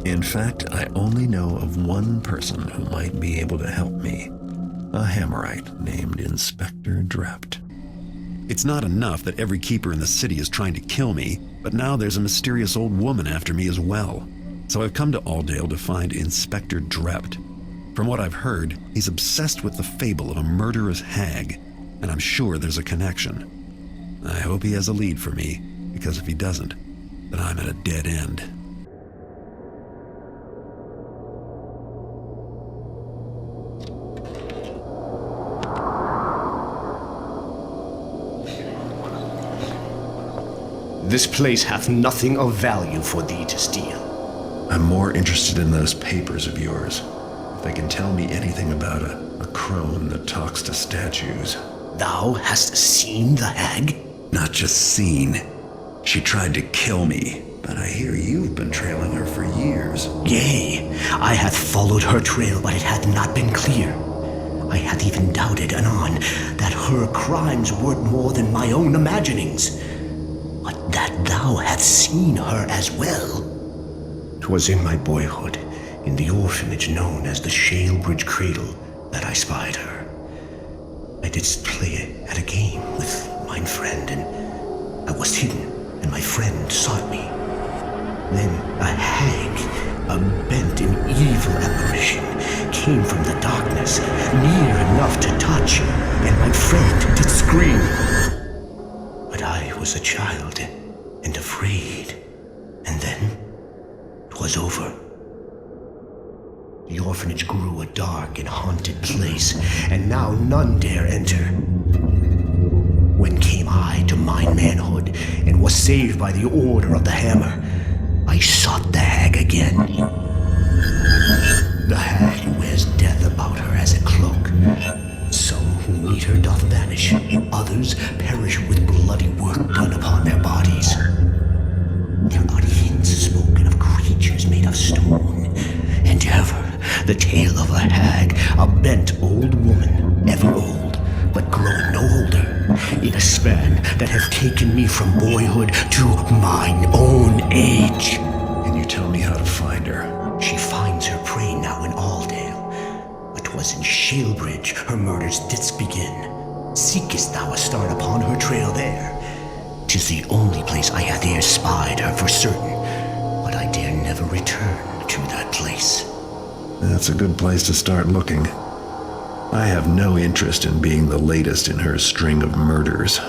In fact, I only know of one person who might be able to help me. A Hammerite named Inspector Drept. It's not enough that every Keeper in the city is trying to kill me, but now there's a mysterious old woman after me as well. So I've come to Aldale to find Inspector Drept. From what I've heard, he's obsessed with the fable of a murderous hag, and I'm sure there's a connection. I hope he has a lead for me, because if he doesn't, then I'm at a dead end. This place hath nothing of value for thee to steal. I'm more interested in those papers of yours. If they can tell me anything about a crone that talks to statues. Thou hast seen the hag? Not just seen. She tried to kill me, but I hear you've been trailing her for years. Yea, I hath followed her trail, but it hath not been clear. I hath even doubted anon that her crimes were more than my own imaginings. But that thou hadst seen her as well. 'Twas in my boyhood, in the orphanage known as the Shalebridge Cradle, that I spied her. I didst play at a game with mine friend, and I was hidden, and my friend sought me. Then a hag, a bent and evil apparition, came from the darkness, near enough to touch, and my friend did scream. But I was a child, and afraid, and then 'twas over. The orphanage grew a dark and haunted place, and now none dare enter. When came I to mine manhood, and was saved by the order of the Hammer, I sought the hag again. The hag wears death about her as a cloak. Some who meet her doth vanish, others perish with bloody work done upon their bodies. There are hints spoken of creatures made of stone, and ever the tale of a hag, a bent old woman, ever old, but growing no older, in a span that hath taken me from boyhood to mine own age. Can you tell me how to find her? She finds her prey now in Aldale, but 'twas in Shalebridge her murders didst begin. Seekest thou a start upon her trail there? 'Tis the only place I hath e'er spied her for certain, but I dare never return to that place. That's a good place to start looking. I have no interest in being the latest in her string of murders.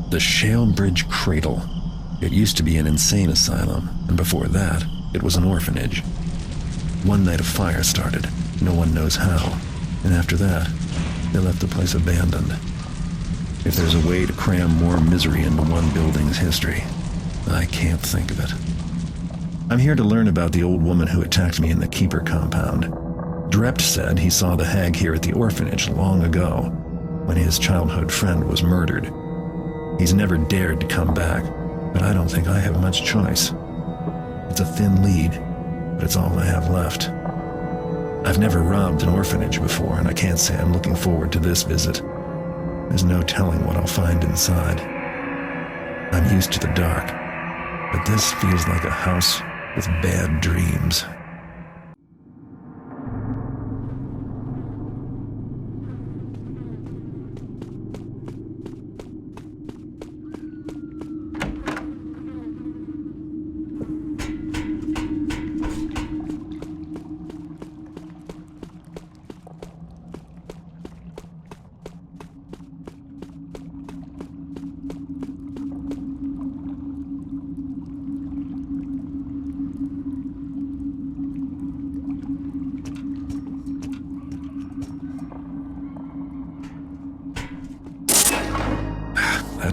The Shalebridge Cradle. It used to be an insane asylum, and before that, it was an orphanage. One night a fire started, no one knows how, and after that, they left the place abandoned. If there's a way to cram more misery into one building's history, I can't think of it. I'm here to learn about the old woman who attacked me in the Keeper compound. Drept said he saw the hag here at the orphanage long ago, when his childhood friend was murdered. He's never dared to come back, but I don't think I have much choice. It's a thin lead, but it's all I have left. I've never robbed an orphanage before, and I can't say I'm looking forward to this visit. There's no telling what I'll find inside. I'm used to the dark, but this feels like a house with bad dreams.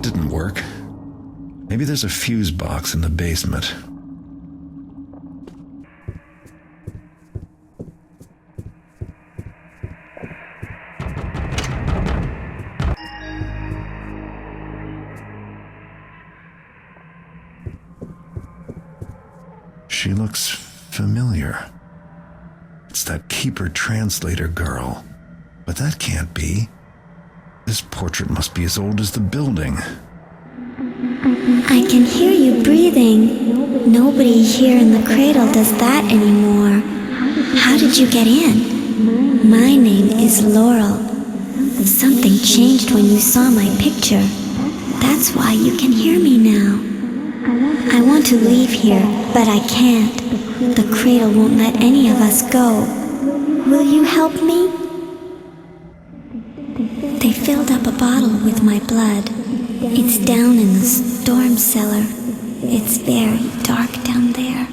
That didn't work. Maybe there's a fuse box in the basement. She looks familiar. It's that Keeper translator girl. But that can't be. This portrait must be as old as the building. I can hear you breathing. Nobody here in the cradle does that anymore. How did you get in? My name is Laurel. Something changed when you saw my picture. That's why you can hear me now. I want to leave here, but I can't. The cradle won't let any of us go. Will you help me? They filled up a bottle with my blood. It's down in the storm cellar. It's very dark down there.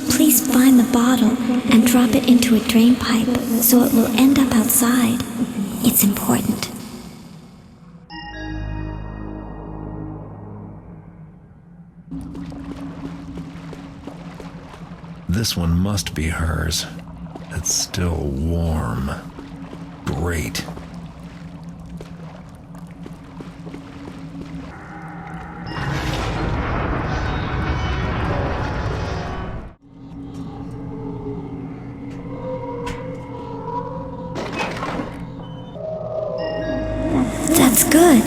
Please find the bottle and drop it into a drain pipe so it will end up outside. It's important. This one must be hers. It's still warm. Great. That's good.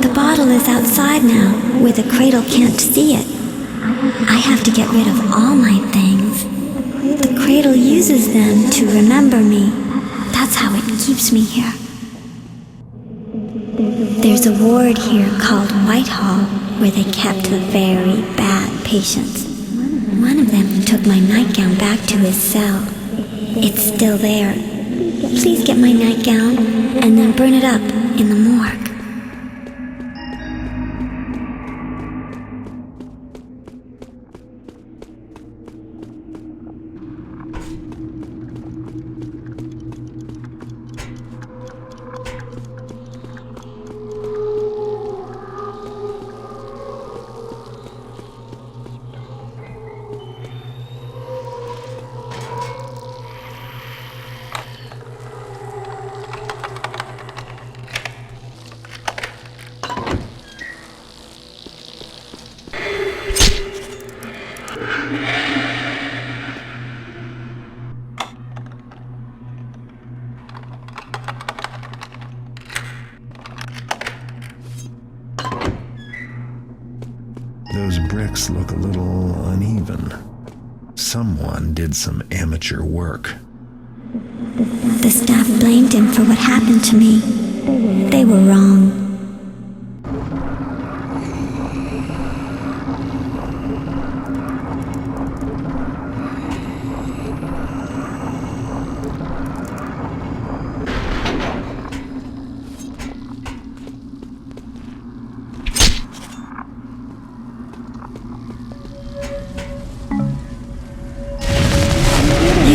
The bottle is outside now, where the cradle can't see it. I have to get rid of all my things. The cradle uses them to remember me. That's how it keeps me here. There's a ward here called Whitehall, where they kept the very bad patients. One of them took my nightgown back to his cell. It's still there. Please get my nightgown and then burn it up in the morgue. Those bricks look a little uneven. Someone did some amateur work. The staff blamed him for what happened to me. They were wrong.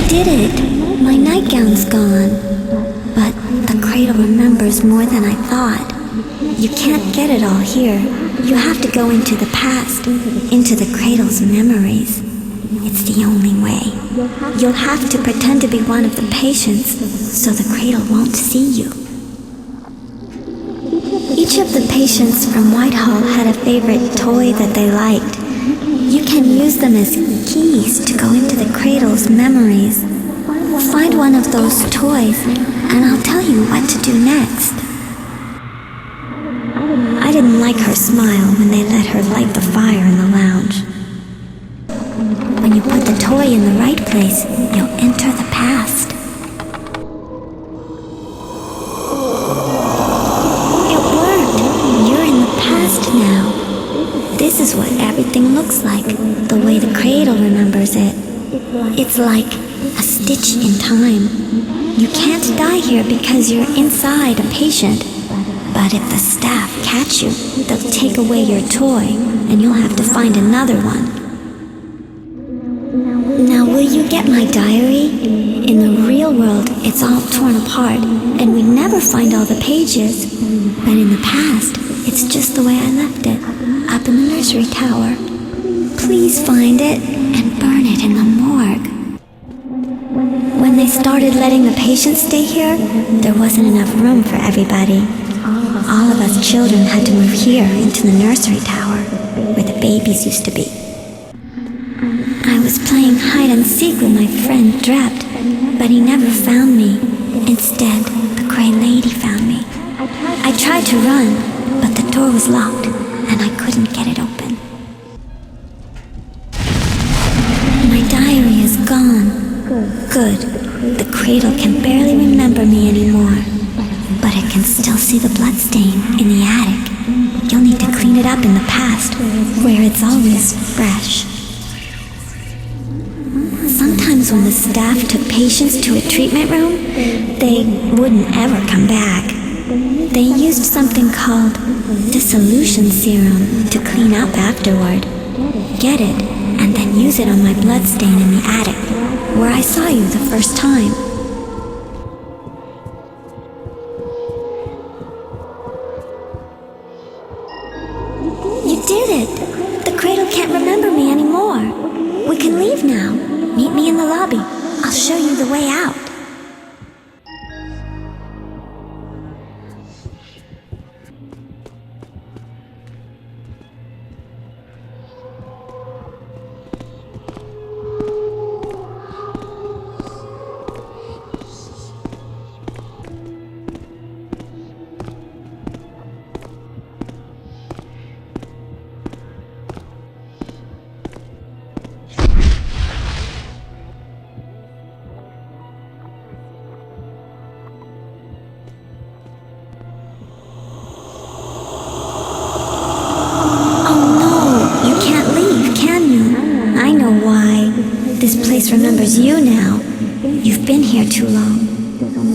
Did it. My nightgown's gone. But the cradle remembers more than I thought. You can't get it all here. You have to go into the past, into the cradle's memories. It's the only way. You'll have to pretend to be one of the patients, so the cradle won't see you. Each of the patients from Whitehall had a favorite toy that they liked. You can use them as keys to go into the cradle's memories. Find one of those toys, and I'll tell you what to do next. I didn't like her smile when they let her light the fire in the lounge. When you put the toy in the right place, you'll enter the past. It worked! You're in the past now. This is what everything looks like, the way the cradle remembers it. It's like a stitch in time. You can't die here because you're inside a patient. But if the staff catch you, they'll take away your toy, and you'll have to find another one. Now, will you get my diary? In the real world, it's all torn apart, and we never find all the pages. But in the past, It's just the way I left it, up in the nursery tower. Please find it and burn it in the morgue. When they started letting the patients stay here, there wasn't enough room for everybody. All of us children had to move here into the nursery tower, where the babies used to be. I was playing hide and seek with my friend Drept, but he never found me. Instead, the Grey Lady found me. I tried to run, but the door was locked, and I couldn't get it open. My diary is gone. Good. The cradle can barely remember me anymore, but it can still see the bloodstain in the attic. You'll need to clean it up in the past, where it's always fresh. Sometimes when the staff took patients to a treatment room, they wouldn't ever come back. They used something called dissolution serum to clean up afterward. Get it, and then use it on my bloodstain in the attic, where I saw you the first time. You did it! The cradle can't remember me anymore. We can leave now. Meet me in the lobby. I'll show you the way out. This place remembers you now. You've been here too long.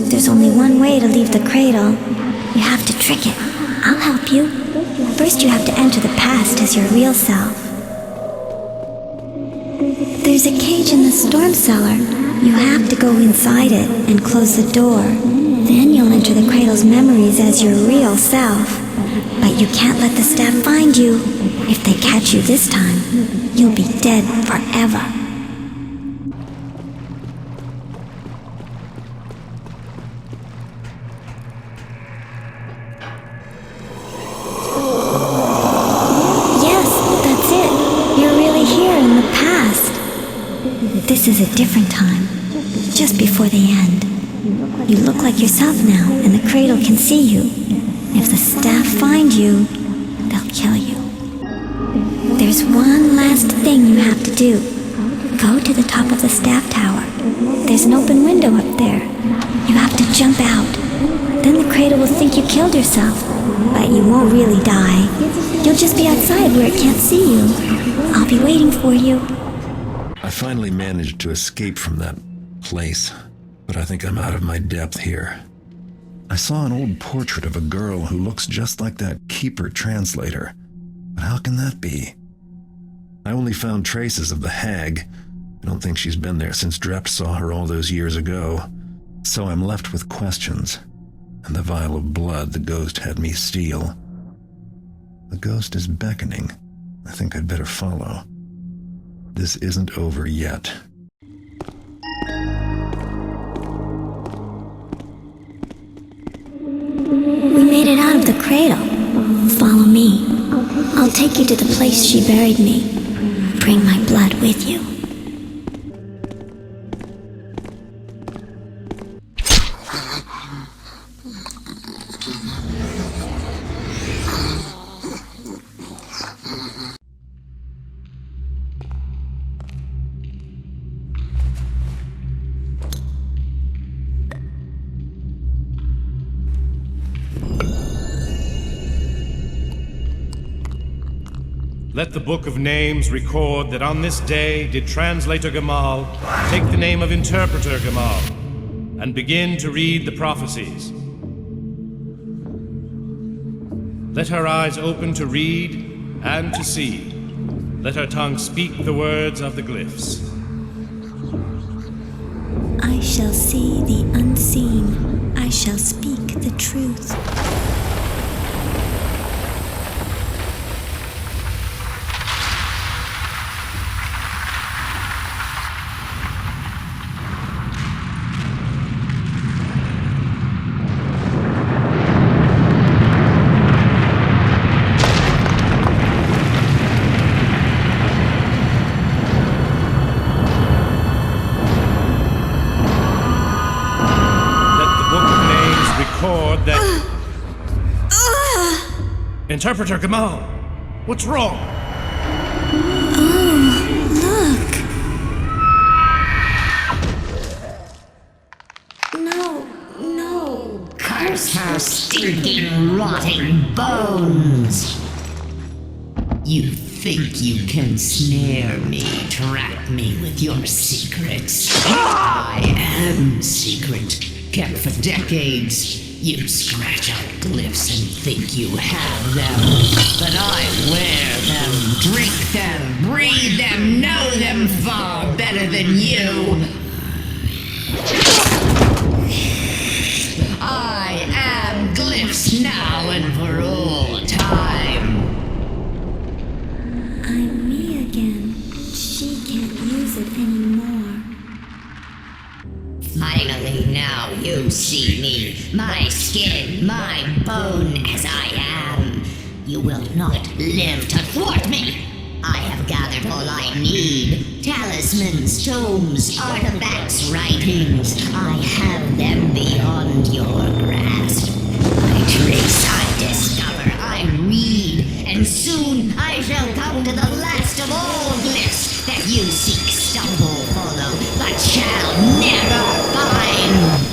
There's only one way to leave the cradle. You have to trick it. I'll help you. First you have to enter the past as your real self. There's a cage in the storm cellar. You have to go inside it and close the door. Then you'll enter the cradle's memories as your real self. But you can't let the staff find you. If they catch you this time, you'll be dead forever. This is a different time, just before the end. You look like yourself now, and the cradle can see you. If the staff find you, they'll kill you. There's one last thing you have to do. Go to the top of the staff tower. There's an open window up there. You have to jump out. Then the cradle will think you killed yourself, but you won't really die. You'll just be outside where it can't see you. I'll be waiting for you. I finally managed to escape from that place, but I think I'm out of my depth here. I saw an old portrait of a girl who looks just like that Keeper translator, but how can that be? I only found traces of the hag. I don't think she's been there since Drept saw her all those years ago, so I'm left with questions, and the vial of blood the ghost had me steal. The ghost is beckoning. I think I'd better follow. This isn't over yet. We made it out of the cradle. Follow me. I'll take you to the place she buried me. Bring my blood with you. Let the Book of Names record that on this day did Translator Gamal take the name of Interpreter Gamal and begin to read the prophecies. Let her eyes open to read and to see. Let her tongue speak the words of the glyphs. I shall see the unseen. I shall speak the truth. that... Interpreter Gamal, what's wrong? No. Curse her stinking, rotting bones! You think you can snare me, trap me with your secrets? I am secret, kept for decades. You scratch out glyphs and think you have them, but I wear them, drink them, breathe them, know them far better than you. I am glyphs now and for all time. I'm me again. She can't use it anymore. Finally, now you see me, my skin, my bone as I am. You will not live to thwart me. I have gathered all I need. Talismans, tomes, artifacts, writings. I have them beyond your grasp. I trace, I discover, I read, and soon I shall come to the last of all glyphs that you seek, stumble, follow, but shall never find.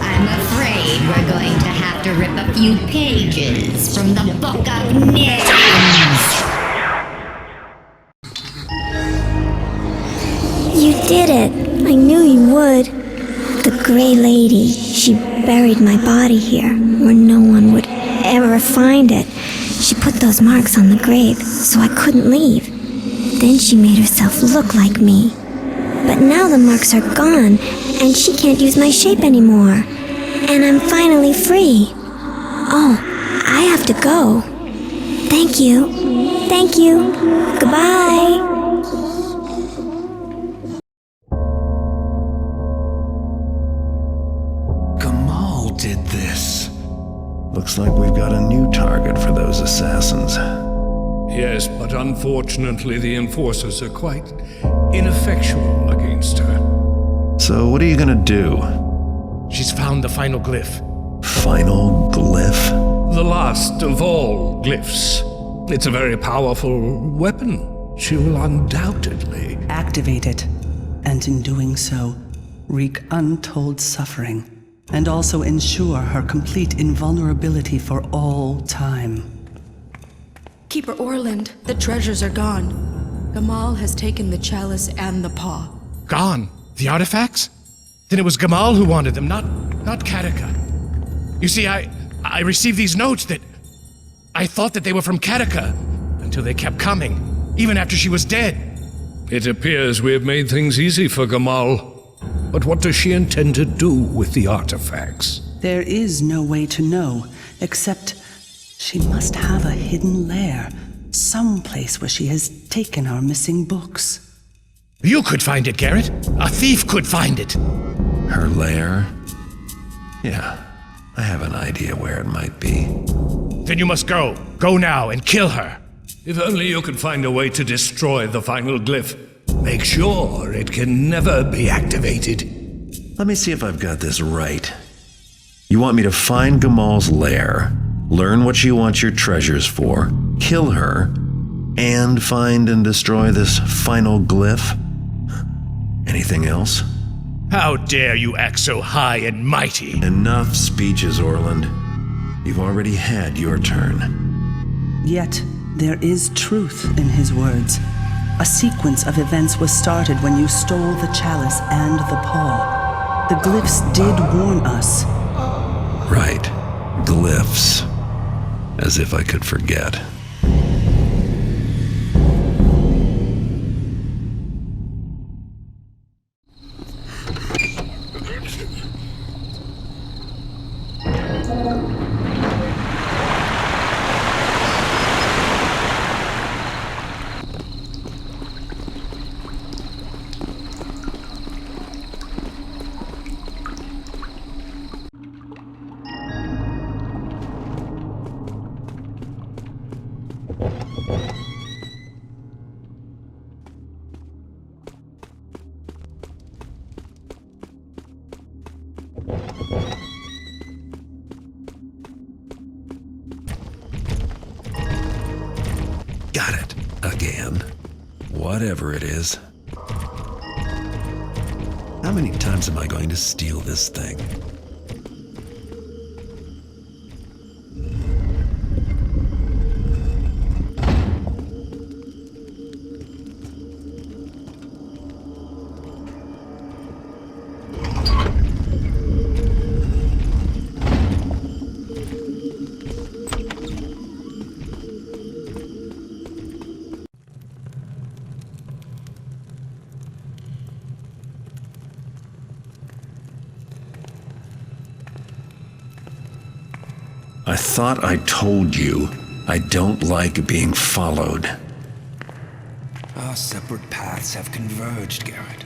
I'm afraid we're going to have to rip a few pages from the Book of Names. You did it. I knew you would. The Grey Lady, she buried my body here, where no one would ever find it. She put those marks on the grave, so I couldn't leave. Then she made herself look like me. But now the marks are gone, and she can't use my shape anymore. And I'm finally free. Oh, I have to go. Thank you. Thank you. Goodbye. Gamal did this. Looks like we've got a new target for those assassins. Yes, but unfortunately the enforcers are quite ineffectual against her. So what are you gonna do? She's found the final glyph. Final glyph? The last of all glyphs. It's a very powerful weapon. She will undoubtedly activate it, and in doing so, wreak untold suffering, and also ensure her complete invulnerability for all time. Keeper Orland, the treasures are gone. Gamal has taken the chalice and the paw. Gone? The artifacts? Then it was Gamal who wanted them, not Katika. You see, I received these notes that... I thought that they were from Katika, until they kept coming, even after she was dead. It appears we have made things easy for Gamal. But what does she intend to do with the artifacts? There is no way to know, except she must have a hidden lair, someplace where she has taken our missing books. You could find it, Garrett. A thief could find it. Her lair? Yeah, I have an idea where it might be. Then you must go. Go now and kill her. If only you could find a way to destroy the final glyph. Make sure it can never be activated. Let me see if I've got this right. You want me to find Gamal's lair, learn what she wants your treasures for, kill her, and find and destroy this final glyph? Anything else? How dare you act so high and mighty? Enough speeches, Orland. You've already had your turn. Yet, there is truth in his words. A sequence of events was started when you stole the chalice and the paw. The glyphs did warn us. Right. Glyphs. As if I could forget. Scan. Whatever it is. How many times am I going to steal this thing? I thought I told you I don't like being followed. Our separate paths have converged, Garrett.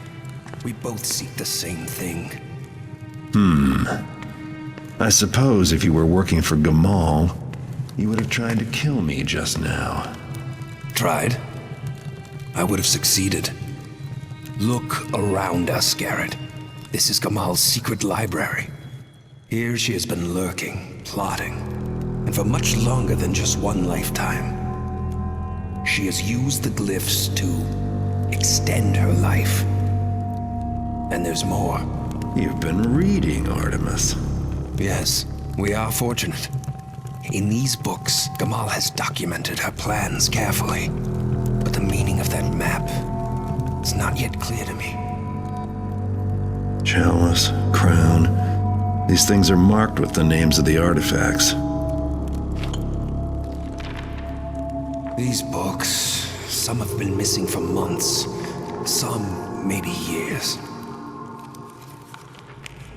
We both seek the same thing. I suppose if you were working for Gamal, you would have tried to kill me just now. Tried? I would have succeeded. Look around us, Garrett. This is Gamal's secret library. Here she has been lurking, plotting, and for much longer than just one lifetime. She has used the glyphs to extend her life. And there's more. You've been reading, Artemis. Yes, we are fortunate. In these books, Gamal has documented her plans carefully. But the meaning of that map is not yet clear to me. Chalice, crown. These things are marked with the names of the artifacts. These books, some have been missing for months, some maybe years.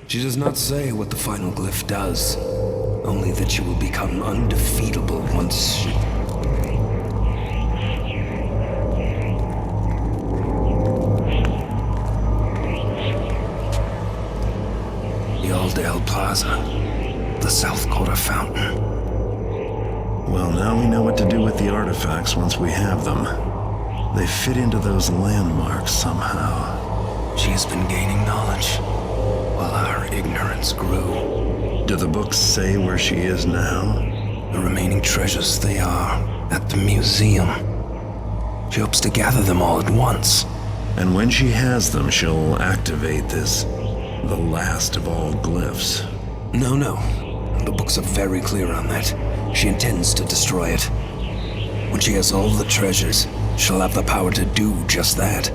She does not say what the final glyph does, only that she will become undefeatable once she... The Aldale Plaza, the South Quarter Fountain. Well, now we know what to do with the artifacts once we have them. They fit into those landmarks somehow. She has been gaining knowledge, while our ignorance grew. Do the books say where she is now? The remaining treasures, they are at the museum. She hopes to gather them all at once. And when she has them, she'll activate this, the last of all glyphs. No. The books are very clear on that. She intends to destroy it. When she has all the treasures, she'll have the power to do just that.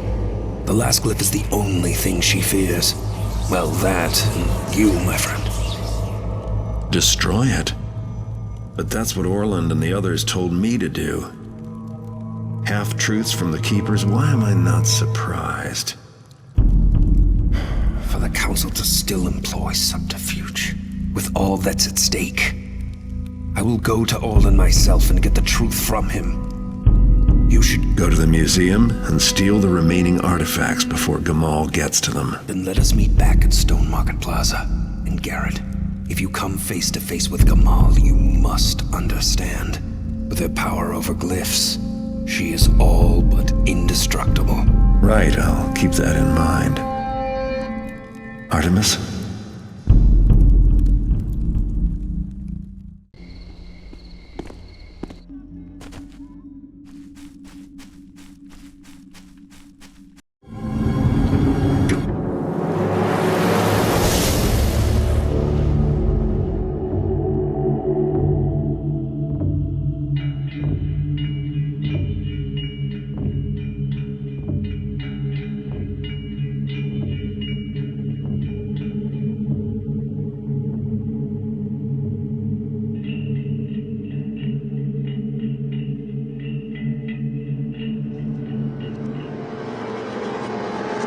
The last glyph is the only thing she fears. Well, that and you, my friend. Destroy it? But that's what Orland and the others told me to do. Half-truths from the Keepers, why am I not surprised? For the Council to still employ subterfuge, with all that's at stake. I will go to Orland myself and get the truth from him. You should go to the museum and steal the remaining artifacts before Gamal gets to them. Then let us meet back at Stone Market Plaza. And Garrett, if you come face to face with Gamal, you must understand. With her power over glyphs, she is all but indestructible. Right, I'll keep that in mind. Artemis?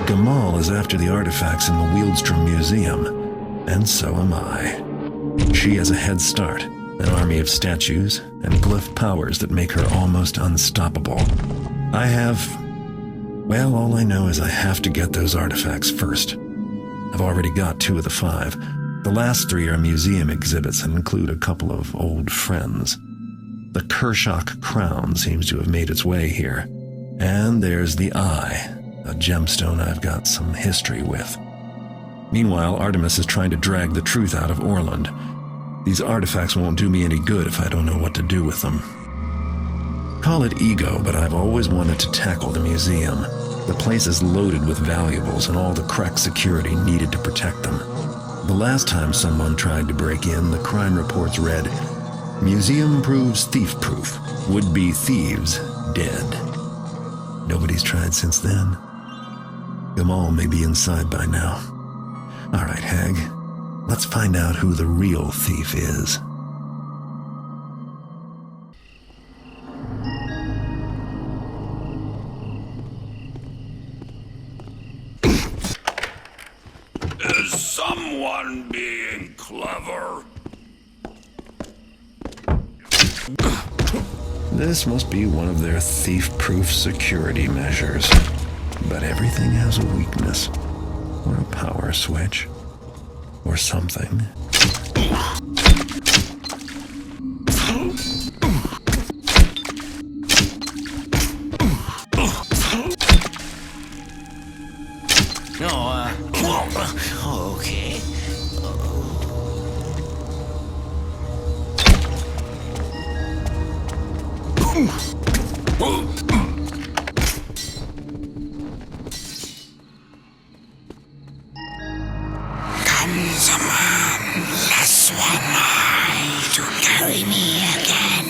Gamal is after the artifacts in the Wieldstrom Museum, and so am I. She has a head start, an army of statues, and glyph powers that make her almost unstoppable. Well, all I know is I have to get those artifacts first. I've already got 2 of the 5. The last 3 are museum exhibits and include a couple of old friends. The Kershak crown seems to have made its way here. And there's the Eye, a gemstone I've got some history with. Meanwhile, Artemis is trying to drag the truth out of Orland. These artifacts won't do me any good if I don't know what to do with them. Call it ego, but I've always wanted to tackle the museum. The place is loaded with valuables and all the crack security needed to protect them. The last time someone tried to break in, the crime reports read, "Museum proves thief-proof. Would-be thieves dead." Nobody's tried since then. Gamal may be inside by now. All right, Hag. Let's find out who the real thief is. Is someone being clever? This must be one of their thief-proof security measures. But everything has a weakness, or a power switch, or something. Okay. Comes a man, less one eye to carry me again.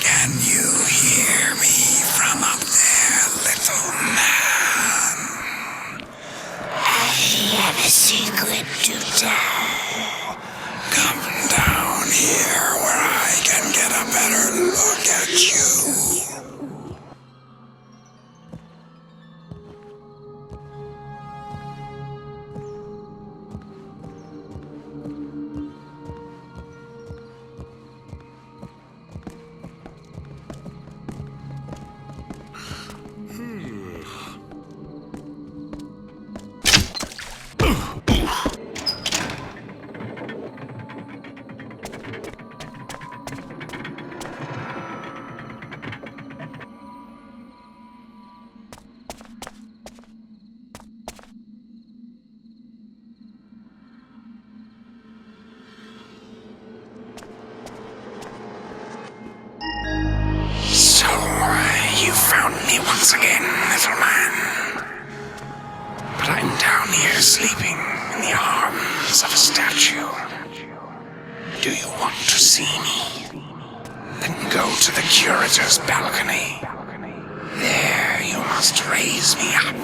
Can you hear me from up there, little man? I have a secret to tell. Come down here where I can get a better look at you. You found me once again, little man. But I'm down here sleeping in the arms of a statue. Do you want to see me? Then go to the curator's balcony. There you must raise me up.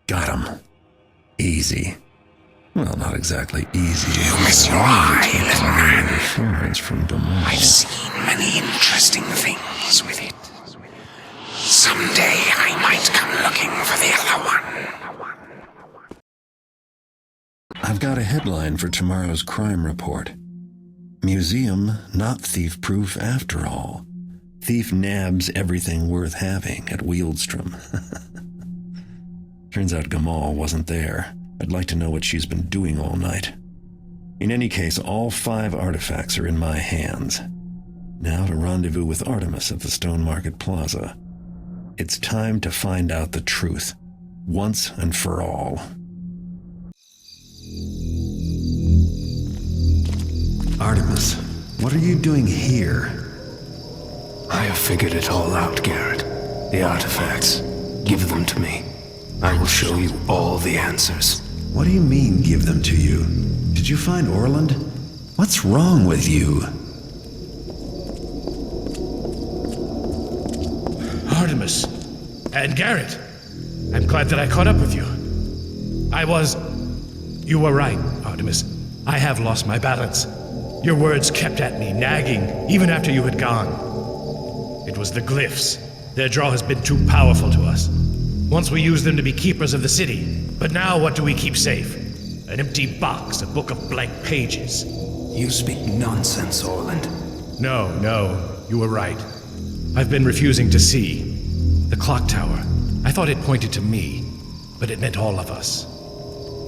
Got him. Easy. Well, not exactly easy. You miss your eye, little man. Interference from Gamal. I've seen many interesting things with it. Someday I might come looking for the other one. I've got a headline for tomorrow's crime report. Museum not thief-proof after all. Thief nabs everything worth having at Wieldstrom. Turns out Gamal wasn't there. I'd like to know what she's been doing all night. In any case, all 5 artifacts are in my hands. Now to rendezvous with Artemis at the Stone Market Plaza. It's time to find out the truth, once and for all. Artemis, what are you doing here? I have figured it all out, Garrett. The artifacts. Give them to me. I will show you all the answers. What do you mean, give them to you? Did you find Orland? What's wrong with you? Artemis and Garrett, I'm glad that I caught up with you. You were right, Artemis. I have lost my balance. Your words kept at me, nagging, even after you had gone. It was the glyphs. Their draw has been too powerful to us. Once we used them to be keepers of the city, but now what do we keep safe? An empty box, a book of blank pages. You speak nonsense, Orland. No, you were right. I've been refusing to see. The clock tower. I thought it pointed to me, but it meant all of us.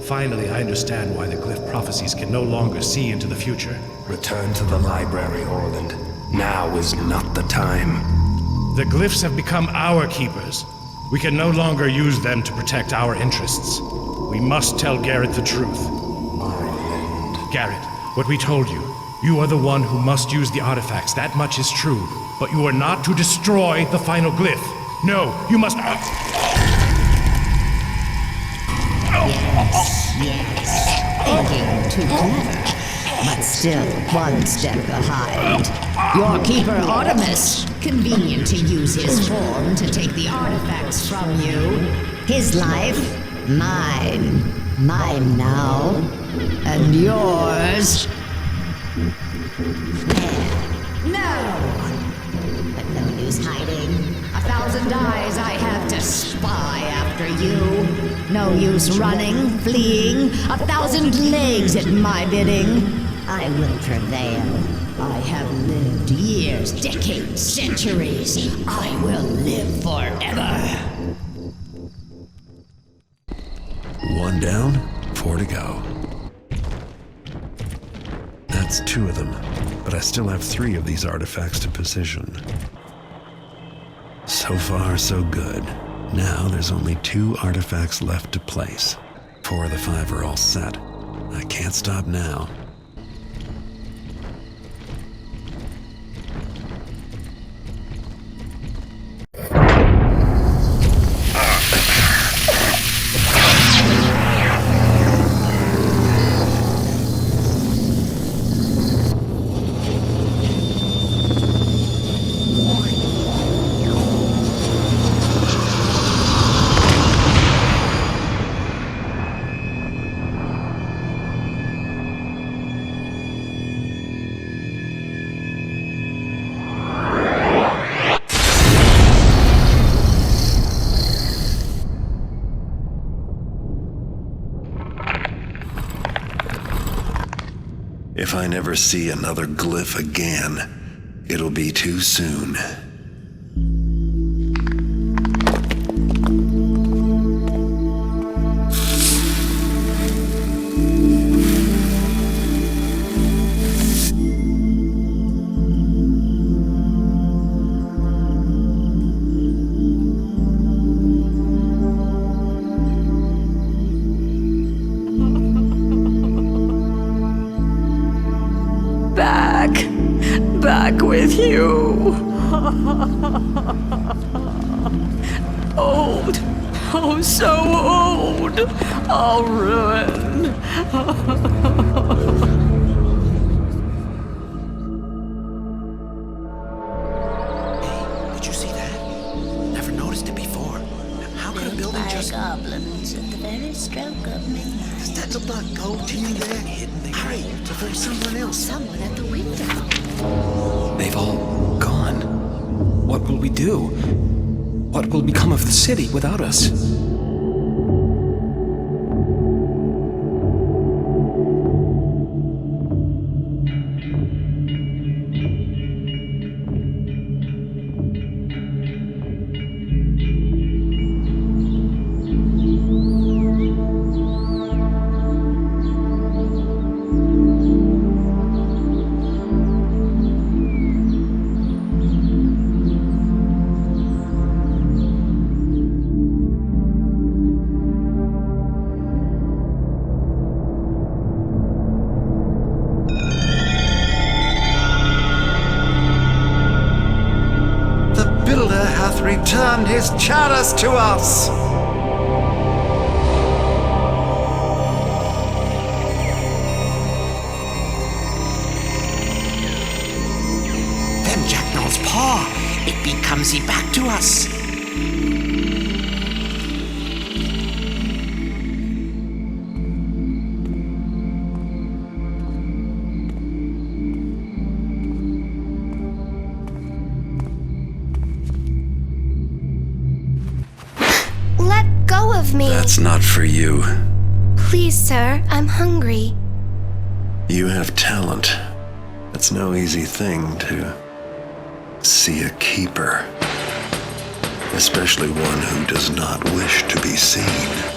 Finally, I understand why the glyph prophecies can no longer see into the future. Return to the library, Orland. Now is not the time. The glyphs have become our keepers. We can no longer use them to protect our interests. We must tell Garrett the truth. Garrett, what we told you. You are the one who must use the artifacts. That much is true. But you are not to destroy the final glyph. No, you must... Yes. Thinking too clever, but still one step behind. Your keeper Artemis, convenient to use his form to take the artifacts from you. His life, mine. Mine now. And yours. There. No! But no use hiding. 1,000 eyes I have to spy after you. No use running, fleeing. 1,000 legs at my bidding. I will prevail. I have lived years, decades, centuries. I will live forever. 1 down, 4 to go. That's 2 of them, but I still have 3 of these artifacts to position. So far, so good. Now there's only 2 artifacts left to place. 4 of the 5 are all set. I can't stop now. If I never see another glyph again, it'll be too soon. Back with you. Old. Oh, so old. All ruined. Did you see that? Never noticed it before. How could a building just... goblins at the very stroke of midnight. Does that look like gold to you there? Hurry, before someone else... Someone at the window. They've all gone. What will we do? What will become of the city without us? Returned his chalice to us! Them Jacknall's paw! It becomes he back to us! of me. That's not for you. Please, sir, I'm hungry. You have talent. It's no easy thing to see a keeper, especially one who does not wish to be seen.